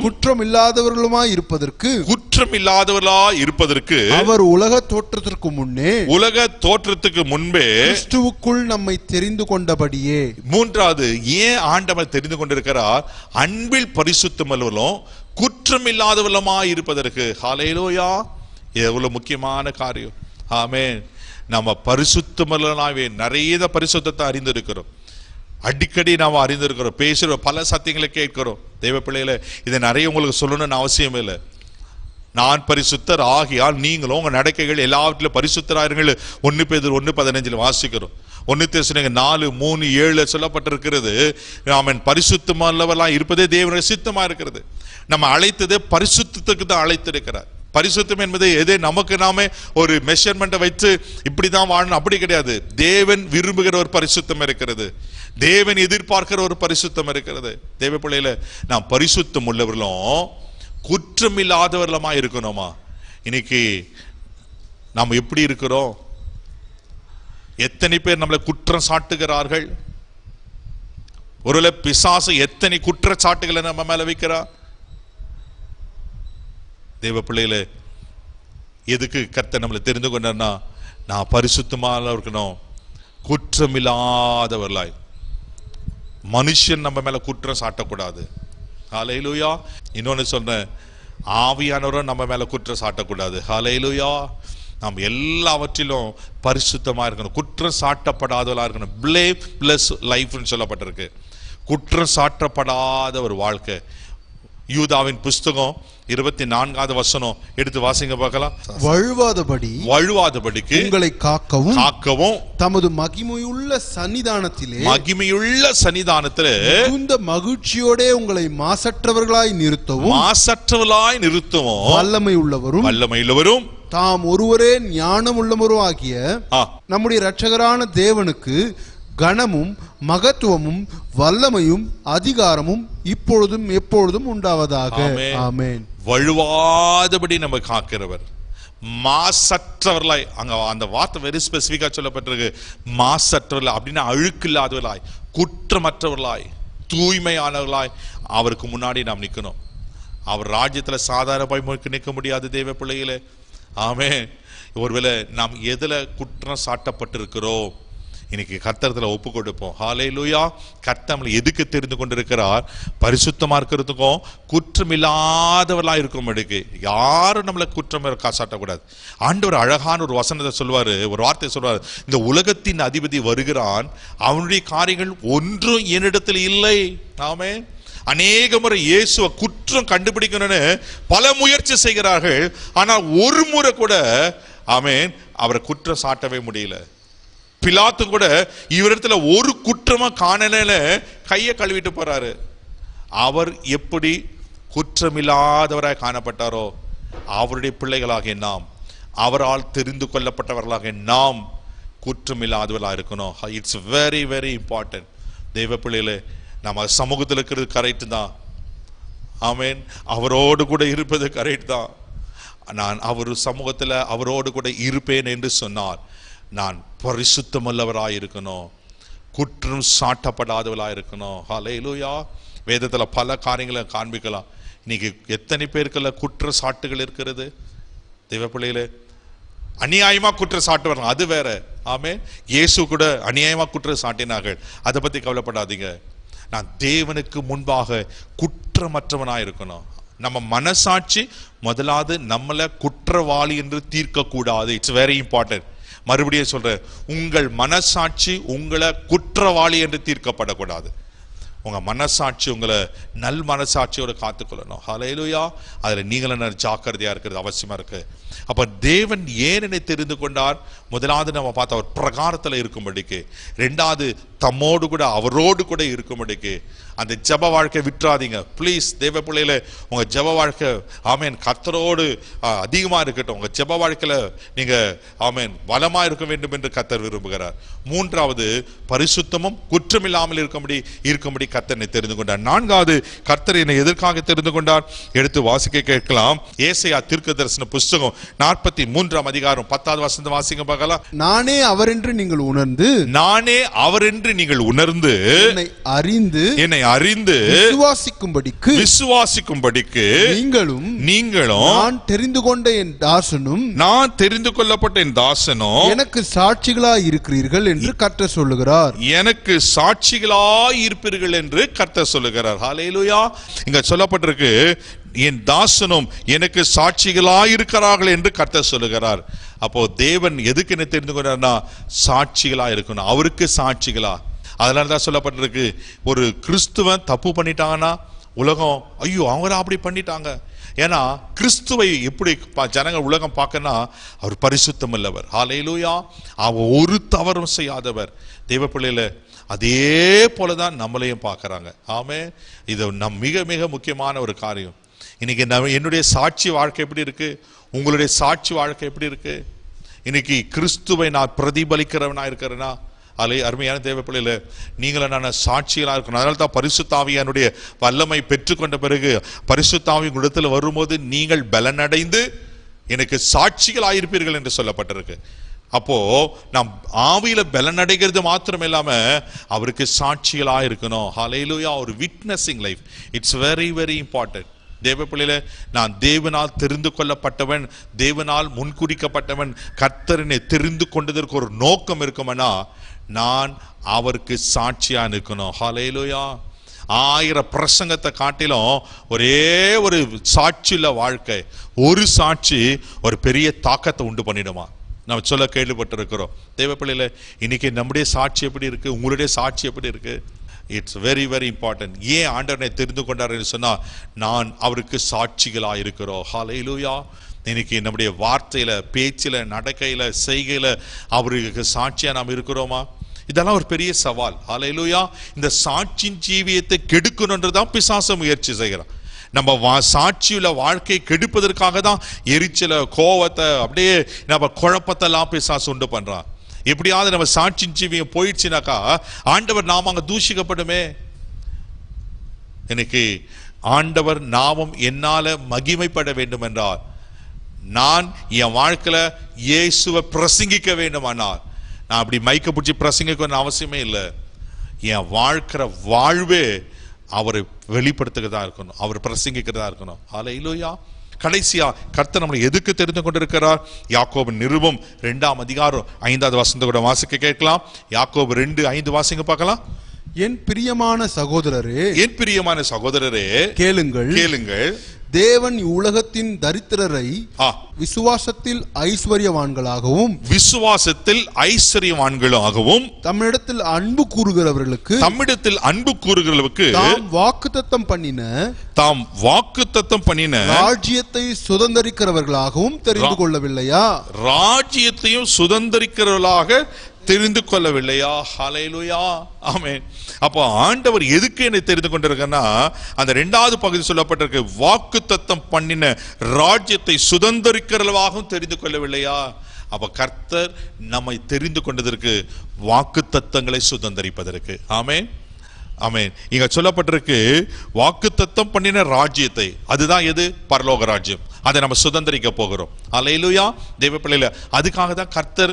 குற்றம் இல்லாதவர்களுமாய் இருப்பதற்கு அவர் உலக தோற்றத்திற்கு முன்பே கிறிஸ்துவுக்குள் நம்மை தெரிந்து கொண்டபடியே. மூன்றாவது, ஏன் ஆண்டவர் தெரிந்து கொண்டிருக்கிறார்? அன்பில் பரிசுத்தம் உள்ளவர்களும் குற்றம் இல்லாதவர்களுமாய் இருப்பதற்கு. ஹல்லேலூயா, எவ்வளவு முக்கியமான காரியம். ஆமென். நம்ம பரிசுத்தமல்லாவே நிறைய பரிசுத்தத்தை அறிந்திருக்கிறோம், அடிக்கடி நாம் அறிந்திருக்கிறோம், பேசுகிறோம், பல சத்தியங்களை கேட்கிறோம். தெய்வ பிள்ளைகளை, இதை நிறைய உங்களுக்கு சொல்லணும்னு அவசியம் இல்லை. நான் பரிசுத்தர் ஆகியால் நீங்களும் உங்க நடக்கைகள் எல்லாவற்றிலும் பரிசுத்தராயிருங்கள் 1 பேதுரு 1:15 வாசிக்கிறோம். 1 தெசலோனிக்கேயர் 4:3-7 சொல்லப்பட்டிருக்கிறது. ஆமென். பரிசுத்தமல்லவர்களாய் இருப்பதே தேவனுடைய சித்தமா இருக்கிறது. நம்ம அழைத்ததே பரிசுத்தத்துக்கு தான் அழைத்திருக்கிறார். பரிசுத்தம் என்பது எதே நமக்கு நாமே ஒரு மெஷர்மெண்ட்டை வைத்து இப்படிதான் வாழணும் அப்படி கிடையாது. தேவன் விரும்புகிற ஒரு பரிசுத்தம் இருக்கிறது, தேவன் எதிர்பார்க்கிற ஒரு பரிசுத்தம் இருக்கிறது. தேவ பிள்ளையில நாம் பரிசுத்தம் உள்ளவர்களும் குற்றம் இல்லாதவர்களுமா இருக்கணுமா? இன்னைக்கு நாம் எப்படி இருக்கிறோம்? எத்தனை பேர் நம்மளை குற்றம் சாட்டுகிறார்கள்? ஒருவேளை பிசாசு எத்தனை குற்றச்சாட்டுகளை நம்ம மேல வைக்கிறா? தேவ பிள்ளைகளே, எதுக்கு கர்த்தர் நம்மளை தெரிந்து கொண்டார்னா, நான் பரிசுத்தமாக இருக்கணும், குற்றமில்லாதவர்களாய். மனுஷன் நம்ம மேல குற்றம் சாட்டக்கூடாது. ஹல்லேலூயா. இன்னொன்னு சொல்றேன், ஆவியானவரும் நம்ம மேல குற்றம் சாட்டக்கூடாது. ஹல்லேலூயா. நாம் எல்லாவற்றிலும் பரிசுத்தமா இருக்கணும், குற்றம் சாட்டப்படாதவர்களா இருக்கணும். பிளேம்லெஸ் லைஃப்னு சொல்லப்பட்டிருக்கு. குற்றம் சாட்டப்படாத ஒரு வாழ்க்கை. யூதாவின் புஸ்தகம் 24வது வசனம் எடுத்து வாசிங்க பார்க்கலாம். வழுவாதபடிக்கு உங்களை காக்கவும் தமது மகிமையுள்ள சன்னிதானத்திலே மிகுந்த மகிழ்ச்சியோட உங்களை மாசற்றவர்களாய் நிறுத்தவும் வல்லமை உள்ளவரும் தாம் ஒருவரே ஞானம் உள்ளவரும் ஆகிய நம்முடைய இரட்சகரான தேவனுக்கு கனமும் மகத்துவமும் வல்லமையும் அதிகாரமும் இப்பொழுதும் எப்பொழுதும் உண்டாவதாக. ஆமென். வழுவாதபடி நம்ம காக்கிறவர், மாசற்றவர்களாய். அங்க அந்த வார்த்தை வெரி ஸ்பெசிபிக்கா சொல்லப்பட்டிருக்கு. மாசற்றவர்களாய் அப்படின்னா அழுக்கு இல்லாதவர்களாய், குற்றமற்றவர்களாய், தூய்மையானவர்களாய் அவருக்கு முன்னாடி நாம் நிற்கணும். அவர் ராஜ்யத்துல சாதாரண நிற்க முடியாது தேவ பிள்ளைகளே. ஆமென். ஒருவேளை நாம் எதுல குற்றம் சாட்டப்பட்டிருக்கிறோம், இன்னைக்கு கர்த்தரத்துல ஒப்பு கொடுப்போம். ஹல்லேலூயா. கர்த்தர் நம்மளை எதுக்கு தெரிந்து கொண்டிருக்கிறார்? பரிசுத்தமா இருக்கிறதுக்கும் குற்றம் இல்லாதவர்களா இருக்கும். யாரும் நம்மளை குற்றம் சாட்டக்கூடாது. ஆண்டவர் அழகான ஒரு வசனத்தை சொல்வாரு, ஒரு வார்த்தை சொல்வாரு, இந்த உலகத்தின் அதிபதி வருகிறான், அவனுடைய காரியங்கள் ஒன்றும் என்னிடத்தில் இல்லை. ஆமென். அநேக முறை இயேசுவை குற்றம் கண்டுபிடிக்கணும்னு பல முயற்சி செய்கிறார்கள், ஆனால் ஒரு முறை கூட ஆமென் அவரை குற்றம் சாட்டவே முடியல. பிலாத்து கூட இவரிடத்துல ஒரு குற்றமா காணல, கையை கழுவிட்டு போறாரு. அவர் எப்படி குற்றமில்லாதவராய் காணப்பட்டாரோ, அவருடைய பிள்ளைகளாக நாம், அவரால் தெரிந்து கொள்ளப்பட்டவர்களாக நாம் குற்றமில்லாதவர்களாக இருக்கணும். It's very very important. தெய்வ பிள்ளைகளே, நம்ம சமூகத்தில் இருக்கிறது கரெக்ட் தான். ஆமென். அவரோடு கூட இருப்பது கரெக்ட் தான். நான் அவர் சமூகத்தில் அவரோடு கூட இருப்பேன் என்று சொன்னார், நான் பரிசுத்தமுள்ளவராய் இருக்கணும், குற்றம் சாட்டப்படாதவளாக இருக்கணும். ஹல்லேலூயா. வேதத்தில் பல காரியங்களை காண்பிக்கலாம். இன்னைக்கு எத்தனை பேருக்குள்ள குற்ற சாட்டுகள் இருக்கிறது தெய்வ பிள்ளைகளே. அநியாயமா குற்றம் சாட்டுவாங்க, அது வேற. ஆமென். இயேசு கூட அநியாயமா குற்றம் சாட்டினார்கள், அதை பத்தி கவலைப்படாதீங்க. நான் தேவனுக்கு முன்பாக குற்றமற்றவனா இருக்கணும். நம்ம மனசாட்சி முதலாவது நம்மளை குற்றவாளி என்று தீர்க்க கூடாது. It's very important. மறுபடியும் சொல்றேன், உங்கள் மனசாட்சி உங்களை குற்றவாளி என்று தீர்க்கப்படக்கூடாது. உங்க மனசாட்சி உங்களை நல் மனசாட்சியோட காத்துக்கொள்ளணும். ஹல்லேலூயா. அதுல நீங்களும் ஜாக்கிரதையா இருக்கிறது அவசியமா இருக்கு. அப்ப தேவன் ஏன் என்னை தெரிந்து கொண்டார்? முதலாவது நம்ம பார்த்த அவர் பிரகாரத்துல இருக்கும்படிக்கு, ரெண்டாவது தம்மோடு கூட அவரோடு கூட இருக்கும்படிக்கு. அந்த ஜெப வாழ்க்கை விட்டுறாதீங்க ப்ளீஸ் தேவ பிள்ளைகளே. உங்க ஜெப வாழ்க்கை ஆமென் கர்த்தரோடு அதிகமா இருக்கட்டும். உங்க ஜெப வாழ்க்கையில நீங்க ஆமென் பலமா இருக்க வேண்டும் என்று கர்த்தர் விரும்புகிறார். மூன்றாவது, பரிசுத்தமும் குற்றமில்லாமல் இருக்கும்படி கர்த்தரை தெரிந்து கொண்டார். நான்காவது, கர்த்தர் என்னை எதற்காக தெரிந்து கொண்டார்? எடுத்து வாசிக்க கேட்கலாம். ஏசாயா தீர்க்கதரிசன புஸ்தகம் 43ஆம் அதிகாரம் 10வது வசனம் வாசிங்க பார்க்கலாம். நானே அவரென்று நீங்கள் உணர்ந்து, நானே அவரென்று நீங்கள் உணர்ந்து என்னை அறிந்து விசுவாசிக்கும்படிக்கு நீங்களும் நான் தெரிந்து கொண்ட என் தாசனும், நான் தெரிந்து கொள்ளப்பட்ட என் தாசனும் எனக்கு சாட்சிகளாய் இருக்கிறீர்கள் என்று கர்த்தர் சொல்லுகிறார். எனக்கு சாட்சிகளாய் இருப்பீர்கள் என்று கர்த்தர் சொல்லுகிறார். ஹல்லேலூயா. இங்க சொல்லப்பட்டிருக்கு, என் தாசனும் எனக்கு சாட்சிகளாய் இருக்கிறார்கள் என்று கர்த்தர் சொல்லுகிறார். அப்போ தேவன் எதுக்கு என்ன தெரிந்து கொண்டார்னா, சாட்சிகளா இருக்கணும், அவருக்கு சாட்சிகளா. அதனால தான் சொல்லப்பட்டிருக்கு, ஒரு கிறிஸ்துவன் தப்பு பண்ணிட்டாங்கன்னா உலகம் ஐயோ அவங்க அப்படி பண்ணிட்டாங்க. ஏன்னா கிறிஸ்துவை எப்படி ஜனங்கள் உலகம் பார்க்கனா, அவர் பரிசுத்தம் இல்லவர். ஹல்லேலூயா. அவர் ஒரு தவறும் செய்யாதவர். தேவ பிள்ளையில அதே போலதான் நம்மளையும் பார்க்கறாங்க. ஆமென். இது மிக மிக முக்கியமான ஒரு காரியம். இன்னைக்கு என்னுடைய சாட்சி வாழ்க்கை எப்படி இருக்கு? உங்களுடைய சாட்சி வாழ்க்கை எப்படி இருக்கு? இன்னைக்கு கிறிஸ்துவை நான் பிரதிபலிக்கிறவனா இருக்கிறேனா? அருமையான தேவ பிள்ளையில நீங்களும் நான் சாட்சிகளா இருக்கணும். அதனால தான் பரிசுத்த ஆவியானுடைய வல்லமை பெற்றுக்கொண்ட பிறகு பரிசுத்த ஆவி உங்களிடத்தில் வரும்போது நீங்கள் பலனடைந்து எனக்கு சாட்சிகள் ஆயிருப்பீர்கள் என்று சொல்லப்பட்டிருக்கு. அப்போ நாம் ஆவியில பலனடைகிறது மாத்திரம் இல்லாம அவருக்கு சாட்சிகளா இருக்கணும். ஹல்லேலூயா. ஒரு witnessing life, it's very very important. தேவ பிள்ளையில நான் தேவனால் தெரிந்து கொள்ளப்பட்டவன், தேவனால் முன்குறிக்கப்பட்டவன், கர்த்தரனை தெரிந்து கொண்டதற்கு ஒரு நோக்கம் இருக்குமனா நான் அவருக்கு சாட்சியா இருக்கணும். ஹல்லேலூயா. 1000 பிரசங்கத்தை காட்டிலும் ஒரே ஒரு சாட்சியுள்ள வாழ்க்கை, ஒரு சாட்சி ஒரு பெரிய தாக்கத்தை உண்டு பண்ணிடுமா நம்ம சொல்ல கேள்விப்பட்டிருக்கிறோம். தேவ பிள்ளையில இன்னைக்கு நம்முடைய சாட்சி எப்படி இருக்கு? உங்களுடைய சாட்சி எப்படி இருக்கு? It's very very important. ஏன் ஆண்டவனை தெரிந்து கொண்டார் என்று சொன்னா, நான் அவருக்கு சாட்சிகளா இருக்கிறோம். ஹல்லேலூயா. இன்னைக்கு நம்முடைய வார்த்தையில, பேச்சில, நடக்கையில, செய்கையில அவருக்கு சாட்சியா நாம் இருக்கிறோமா? இதெல்லாம் ஒரு பெரிய சவால். ஹல்லேலூயா. இந்த சாட்சியின் ஜீவியத்தை கெடுக்கணுன்றதான் பிசாசு முயற்சி செய்கிறான். நம்ம சாட்சியுள்ள வாழ்க்கையை கெடுப்பதற்காக தான் எரிச்சல, கோவத்தை, அப்படியே நம்ம குழப்பத்தெல்லாம் பிசாசு உண்டு பண்றான். எப்படியாவது நம்ம சாட்சியின் ஜீவியம் போயிடுச்சுனாக்கா ஆண்டவர் நாம அங்க தூஷிக்கப்படுமே. எனக்கு ஆண்டவர் நாமம் என்னால மகிமைப்பட வேண்டும் என்றால், நான் என் வாழ்க்கையில இயேசுவை பிரசங்கிக்க வேண்டுமானால், நான் அப்படி மைக்க பிடிச்சி பிரசங்கிக்க அவசியமே இல்லை. என் வாழ்க்கிற வாழ்வே அவரை வெளிப்படுத்துகிறதா இருக்கணும், அவர் பிரசங்கிக்கிறதா இருக்கணும். ஹல்லேலூயா. கடைசியா கர்த்தர் நம்மளை எதுக்கு தெரிந்து கொண்டிருக்கிறார்? யாக்கோபு நிருபம் 2ஆம் அதிகாரம் 5வது வசனத்தை கூட வாசிக்க கேட்கலாம். யாக்கோபு 2:5 வாசிங்க பார்க்கலாம். என் பிரியமான சகோதரரே, என் பிரியமான சகோதரரே, கேளுங்கள், தேவன் உலகத்தின் தரித்திரரை விசுவாசத்தில் ஐஸ்வர்யவான்களாகவும் தம்மிடத்தில் அன்பு கூறுகிறவர்களுக்கு தாம் வாக்குத்தத்தம் பண்ணின ராஜ்யத்தை சுதந்தரிக்கிறவர்களாகவும் தெரிந்து கொள்ளவில்லையா? ராஜ்யத்தையும் சுதந்தரிக்கிறவர்களாக தெரிந்து கொள்ளவில்லையா? ஹல்லேலூயா. ஆமென். அப்போ ஆண்டவர் எதுக்கு என்னை தெரிந்து கொண்டிருக்கன்னா, அந்த 2வது பகுதி சொல்லப்பட்டிருக்கு, வாக்குத்தத்தம் பண்ணின ராஜ்யத்தை சுதந்தரிக்கிறவர்களாகவும் தெரிந்து கொள்ளவில்லையா? அப்ப கர்த்தர் நம்மை தெரிந்து கொண்டதற்கு வாக்குத்தத்தங்களை சுதந்தரிப்பதற்கு. ஆமென். ஆமென். இங்க சொல்லப்பட்டிருக்கு வாக்குத்தத்தம் பண்ணின ராஜ்யத்தை, அதுதான் எது? பரலோக ராஜ்யம். அதை நம்ம சுதந்திரிக்க போகிறோம். அல்லேலூயா தேவ பிள்ளைகளே, அதுக்காக தான் கர்த்தர்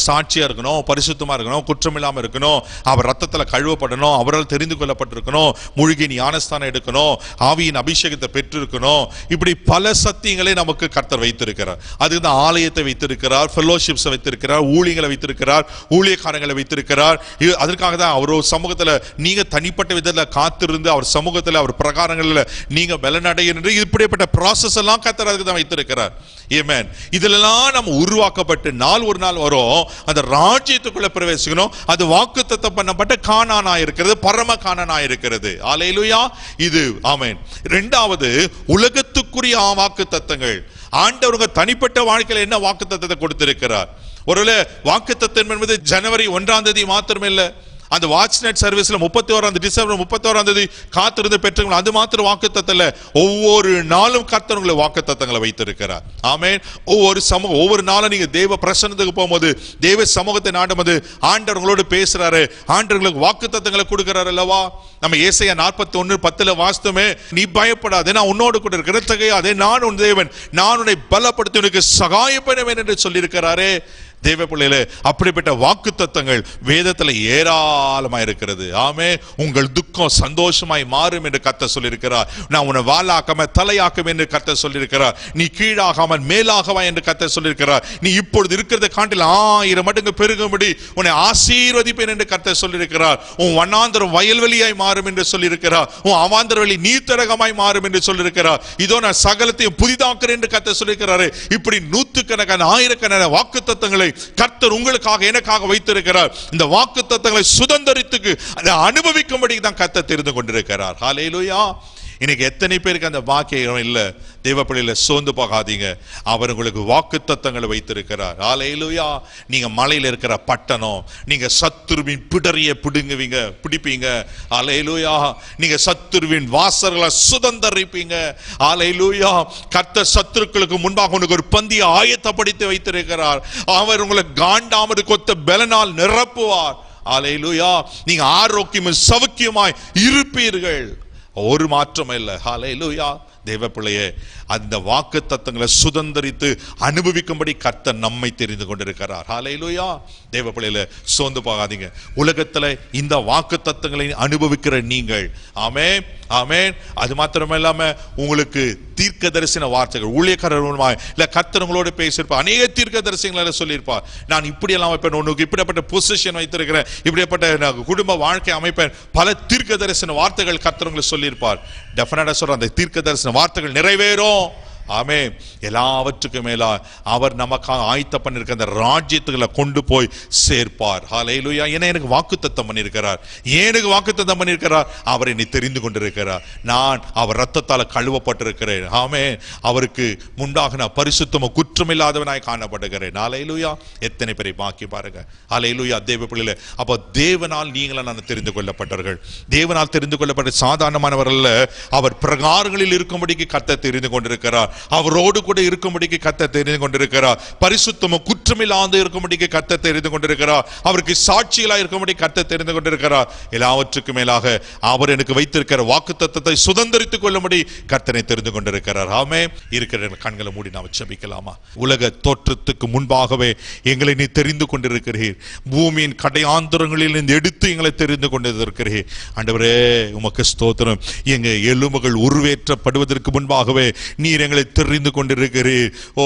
சாட்சியா இருக்கணும், பரிசுத்தமா இருக்கணும், குற்றமில்லாம இருக்கணும், அவர் ரத்தத்துல கழுவப்படணும், அவரால் தெரிந்து கொள்ளப்பட்டிருக்கணும், மூழ்கி ஞானஸ்தானம் எடுக்கணும், ஆவியின் அபிஷேகத்தை பெற்றிருக்கணும். இப்படி பல சத்தியங்களை நமக்கு கர்த்தர் வைத்திருக்கிறார். அதுக்கு தான் ஆலயத்தை வைத்திருக்கிறார், ஃபெல்லோஷிப்ஸை வைத்திருக்கிறார், ஊழியங்களை வைத்திருக்கிறார், ஊழியக்காரங்களை வைத்திருக்கிறார். அதற்காக தான் அவர் சமூகத்துல நீங்க தனிப்பட்ட விதத்தில் காத்திருந்து அவர் சமூகத்தில் அவர் பிரகாரங்களில் நீங்க பலனடைய என்று இப்படிப்பட்ட ப்ராசஸ் எல்லாம் கர்த்தர் அதுக்கு தான் வைத்திருக்கிறார். ஆமென். இதெல்லாம் நம்ம உருவாக்கப்பட்டு ஒரு நாள் வரும், அந்த ராஜ்யத்துக்குள்ள பிரவேசிக்கணும். அது வாக்குத்தத்தம் பண்ணப்பட்ட கானானா இருக்கிறது, பரம கானானா இருக்கிறது. அல்லேலூயா. இது ஆமென். இரண்டாவது உலகத்துக்குரிய வாக்குத்தத்தங்கள். ஆண்டவருங்க தனிப்பட்ட வாழ்க்கையில் என்ன வாக்குத்தத்தத்தை கொடுத்திருக்கிறார்? ஒருவேளை வாக்குத்தத்தம் என்பது ஜனவரி 1ஆம் தேதி மாத்திரமே இல்லை, அந்த வாட்ச்நெட் சர்வீஸ்ல 31 டிசம்பர் 31 காத்திருந்து பெற்று அது மாத்திரம் வாக்குத்தத்தம். ஒவ்வொரு நாளும் கர்த்தர் உங்களுக்கு வாக்குத்தத்தங்களை வைத்திருக்கிறார். ஆமென். ஒவ்வொரு நாளும் நீங்க தேவ பிரசன்னத்துக்கு போகும்போது, தேவ சமூகத்தை நாடும்போது ஆண்டவர் உங்களோடு பேசுறாரு, ஆண்டவர் உங்களுக்கு வாக்குத்தத்தங்களை கொடுக்கிறார் அல்லவா? நம்ம ஏசாயா 41:10 வாசித்தோமே, நீ பயப்படாதே, நான் உன்னோடு கூட இருக்கிறேன், திகையாதே, நான் உன் தேவன், நான் உன்னை பலப்படுத்தி உனக்கு சகாயப்படுவேன் என்று சொல்லியிருக்கிறாரே. தேவ பிள்ளைகளே, அப்படிப்பட்ட வாக்குத்தத்தங்கள் வேதத்துல ஏராளமாய் இருக்கிறது. ஆமே. உங்கள் துக்கம் சந்தோஷமாய் மாறும் என்று கர்த்தர் சொல்லியிருக்கிறார். நான் உன்னை வாளாக்காம தலையாக்கும் என்று கர்த்தர் சொல்லியிருக்கிறார். நீ கீழாகாமல் மேலாகவா என்று கர்த்தர் சொல்லியிருக்கிறார். நீ இப்பொழுது இருக்கிறத காட்டில் 1000 மடங்கு பெருகும்படி உன்னை ஆசீர்வதிப்பேன் என்று கர்த்தர் சொல்லியிருக்கிறார். உன் வண்ணாந்தரம் வயல்வெளியாய் மாறும் என்று சொல்லியிருக்கிறார். உன் அவாந்தர வெளி நீர்த்தடகமாய் மாறும் என்று சொல்லியிருக்கிறார். இதோ நான் சகலத்தையும் புதிதாக்குறேன் என்று கர்த்தர் சொல்லியிருக்கிறார். இப்படி நூற்றுக்கணக்கான ஆயிரக்கணக்கான வாக்குத்தத்தங்களை கர்த்தர் உங்களுக்காக எனக்காக வைத்திருக்கிறார். இந்த வாக்குத்தத்தங்களை சுதந்திரத்துக்கு அனுபவிக்கும்படி தான் கர்த்தர் தெரிந்து கொண்டிருக்கிறார். ஹல்லேலூயா. இன்னைக்கு எத்தனை பேருக்கு அந்த பாக்கியம் இல்ல? தேவ பிள்ளைகளை சோர்ந்து போகாதீங்க, அவர் உங்களுக்கு வாக்குத்தத்தங்களை வைத்திருக்கிறார். ஹல்லேலூயா. நீங்க மலையில இருக்கிற பட்டணம், நீங்க சத்துருவின் பிடரிய பிடிப்பீங்க. ஹல்லேலூயா. நீங்க சத்துருவின் வாசல்களை சுதந்தரிப்பீங்க. ஹல்லேலூயா. கர்த்தர் சத்துருக்களுக்கு முன்பாக உங்களுக்கு ஒரு பந்தியை ஆயத்தப்படுத்தி வைத்திருக்கிறார். அவர் உங்களை காண்டாமது கொத்த பலனால் நிரப்புவார். ஹல்லேலூயா. நீங்க ஆரோக்கியமும் சௌக்கியமாய் இருப்பீர்கள். ஒரு மாற்றம் இல்லை. ஹல்லேலூயா. தேவ பிள்ளையே, அந்த வாக்குத்தத்தங்களை சுதந்திரித்து அனுபவிக்கும்படி கர்த்தர் நம்மை தெரிந்து கொண்டிருக்கிறார். ஹல்லேலூயா. தேவ பிள்ளையில சோர்ந்து போகாதீங்க. உலகத்துல இந்த வாக்குத்தத்தங்களை அனுபவிக்கிற நீங்கள், ஆமென் ஆமென், அது மாத்திரமில்லாம உங்களுக்கு தீர்க்க தரிசன வார்த்தைகள் ஊழியக்காரர் இல்ல கர்த்தர் உங்களோடு பேசியிருப்பார். அநேக தீர்க்க தரிசனங்களை சொல்லியிருப்பார். நான் இப்படி எல்லாம் வைப்பேன், உனக்கு இப்படிப்பட்ட பொசிஷன் வைத்திருக்கிறேன், இப்படிப்பட்ட குடும்ப வாழ்க்கை அமைப்பேன், பல தீர்க்க தரிசன வார்த்தைகள் கர்த்தர் உங்களுக்கு சொல்லியிருப்பார். டெஃபினட்டா சொல்ற அந்த தீர்க்க தரிசன வார்த்தைகள் நிறைவேறும். ஆமே. எல்லாவற்றுக்கும் மேலா அவர் நமக்காக ஆயத்த பண்ணிருக்க அந்த ராஜ்யத்துகளை கொண்டு போய் சேர்ப்பார். ஹல்லேலூயா. எனக்கு வாக்குத்தத்தம் பண்ணியிருக்கிறார். ஏனுக்கு வாக்குத்தத்தம் பண்ணியிருக்கிறார்? அவர் என்னை தெரிந்து கொண்டிருக்கிறார். நான் அவர் ரத்தத்தால் கழுவப்பட்டிருக்கிறேன். ஆமே. அவருக்கு முன்பாக நான் பரிசுத்தமும் குற்றமில்லாதவனாய் காணப்படுகிறேன். ஹல்லேலூயா. எத்தனை பேரை பாக்கி பாருங்க. ஹல்லேலூயா. தேவ பிள்ளைகளே, அப்ப தேவனால் நீங்களா நான் தெரிந்து கொள்ளப்பட்டவர்கள். தேவனால் தெரிந்து கொள்ளப்பட்ட சாதாரணமானவர் அல்ல. அவர் பிரகாரங்களில் இருக்கும்படிக்கு கர்த்தர் தெரிந்து கொண்டிருக்கிறார். அவரோடு கூட இருக்கும்படிக்கு கர்த்தர் தெரிந்து கொண்டிருக்கிறார். பரிசுத்தமும் குற்றமில்லாத இருக்கும்படிக்கு கர்த்தர் தெரிந்து கொண்டிருக்கிறார். அவருக்கு சாட்சிகளாக இருக்கும்படி கர்த்தர் தெரிந்து கொண்டிருக்கிறார். எல்லாவற்றுக்கும் மேலாக அவர் எனக்கு வைத்திருக்கிற வாக்குத்தத்தத்தை சுதந்திரித்துக் கொள்ளும்படி கர்த்தரை தெரிந்து கொண்டிருக்கிறார். ஆமே. இருக்கிற கண்களை மூடி நாம் ஜெபிக்கலாமா? உலக தோற்றத்துக்கு முன்பாகவே எங்களை நீ தெரிந்து கொண்டிருக்கிறீர். பூமியின் கடையாந்தரங்களில் இருந்து எடுத்து எங்களை தெரிந்து கொண்டிருக்கிறீர். ஆண்டவரே, உமக்கு ஸ்தோத்திரம். எங்க எலும்புகள் உருவேற்றப்படுவதற்கு முன்பாகவே நீர் எங்களை தெரிந்து கொண்டிருக்கிறீர். ஓ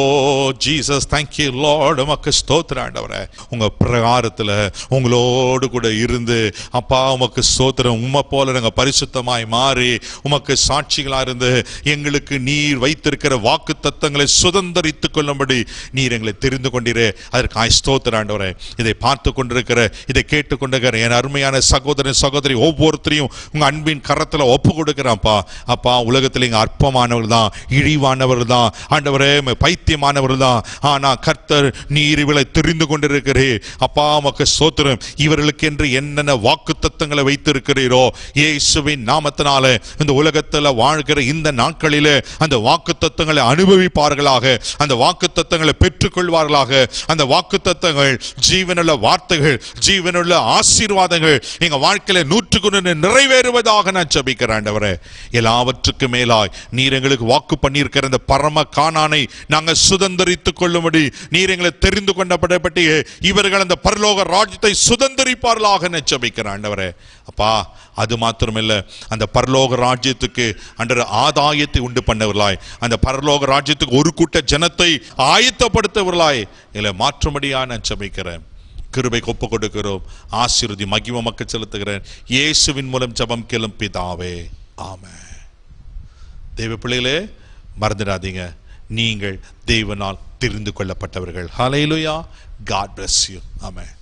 ஜீசஸ், thank you Lord. உமக்கு ஸ்தோத்திரம் ஆண்டவரே. உங்க பிரகாரத்துல உங்களோடு கூட இருந்து அப்பா உமக்கு ஸ்தோத்திரம். உம்மை போல நாங்க பரிசுத்தமாய் மாறி உமக்கு சாட்சிகளா இருந்து எங்களுக்கு நீர் வைத்திருக்கிற வாக்குத்தத்தங்களை சுதந்திரித்துக் கொள்ளும்படி நீர் எங்களை தெரிந்து கொண்டீரே. அதற்கு ஸ்தோத்திரம் ஆண்டவரே. இதை பார்த்து கொண்டிருக்கிற, இதை கேட்டுக் கொண்டிருக்கிற என் அருமையான சகோதரன் சகோதரி ஒவ்வொருத்தரையும் உங்க அன்பின் கரத்துல ஒப்பு கொடுக்கிறான்ப்பா. அப்பா, உலகத்துல இங்க அற்பமானவர்கள் தான், இழிவானவர்கள் பைத்தியமானவர்கள் தான் ஆண்டவரே, பைத்தியமானவர்கள் தான். ஆனா கர்த்தர் நீர் இவளை தெரிந்து கொண்டிருக்கிறீர். அப்பா உமக்கு ஸ்தோத்திரம். இவர்களுக்கு என்று என்னென்ன வாக்குத்தத்தங்களை வைத்திருக்கிறீரோ இயேசுவின் நாமத்தினாலே இந்த உலகத்தில் வாழ்கிற இந்த நாட்களிலே அந்த வாக்குத்தத்தங்களை அனுபவிப்பார்களாக, அந்த வாக்குத்தத்தங்களை பெற்றுக்கொள்வார்களாக. அந்த வாக்குத்தத்தங்கள் ஜீவனுள்ள வார்த்தைகள், ஜீவனுள்ள ஆசீர்வாதங்கள் எங்க வாழ்க்கையில 100% நிறைவேறுவதாக நான் ஜெபிக்கிறேன். ஆண்டவரே, எல்லாவற்றுக்கும் மேலாய் நீர் எங்களுக்கு வாக்கு பண்ணியிருக்கிற இந்த பரம கானானை நாங்கள் சுதந்தரித்துக் கொள்ளும்படி நீர் எங்களை தெரிந்து கொண்டபடி இவர்கள் அந்த பரலோக ராஜ்யத்தை சுதந்தரிப்பார்களாக நான் ஜெபிக்கிறேன். ஆண்டவரே அப்பா, அது மாத்திரமில்ல, அந்த பரலோக ராஜ்யத்துக்கு அன்ற ஆதாயத்தை உண்டு பண்ணவர்களாய், அந்த பரலோக ராஜ்யத்துக்கு ஒரு கூட்ட ஜனத்தை ஆயத்தப்படுத்தவர்களாய் இல்லை மாற்றும்படியா நான் ஜெபிக்கிறேன். கிருபை ஒப்பு கொடுக்கிறோம். ஆசீர்வதி மகிமை மக்கள் செலுத்துகிறேன். இயேசுவின் மூலம் ஜெபம் கேளும் பிதாவே, ஆமென். தேவ பிள்ளைகளே, மறந்துடாதீங்க, நீங்கள் தேவனால் தெரிந்து கொள்ளப்பட்டவர்கள். ஹல்லேலூயா. God bless you. ஆமென்.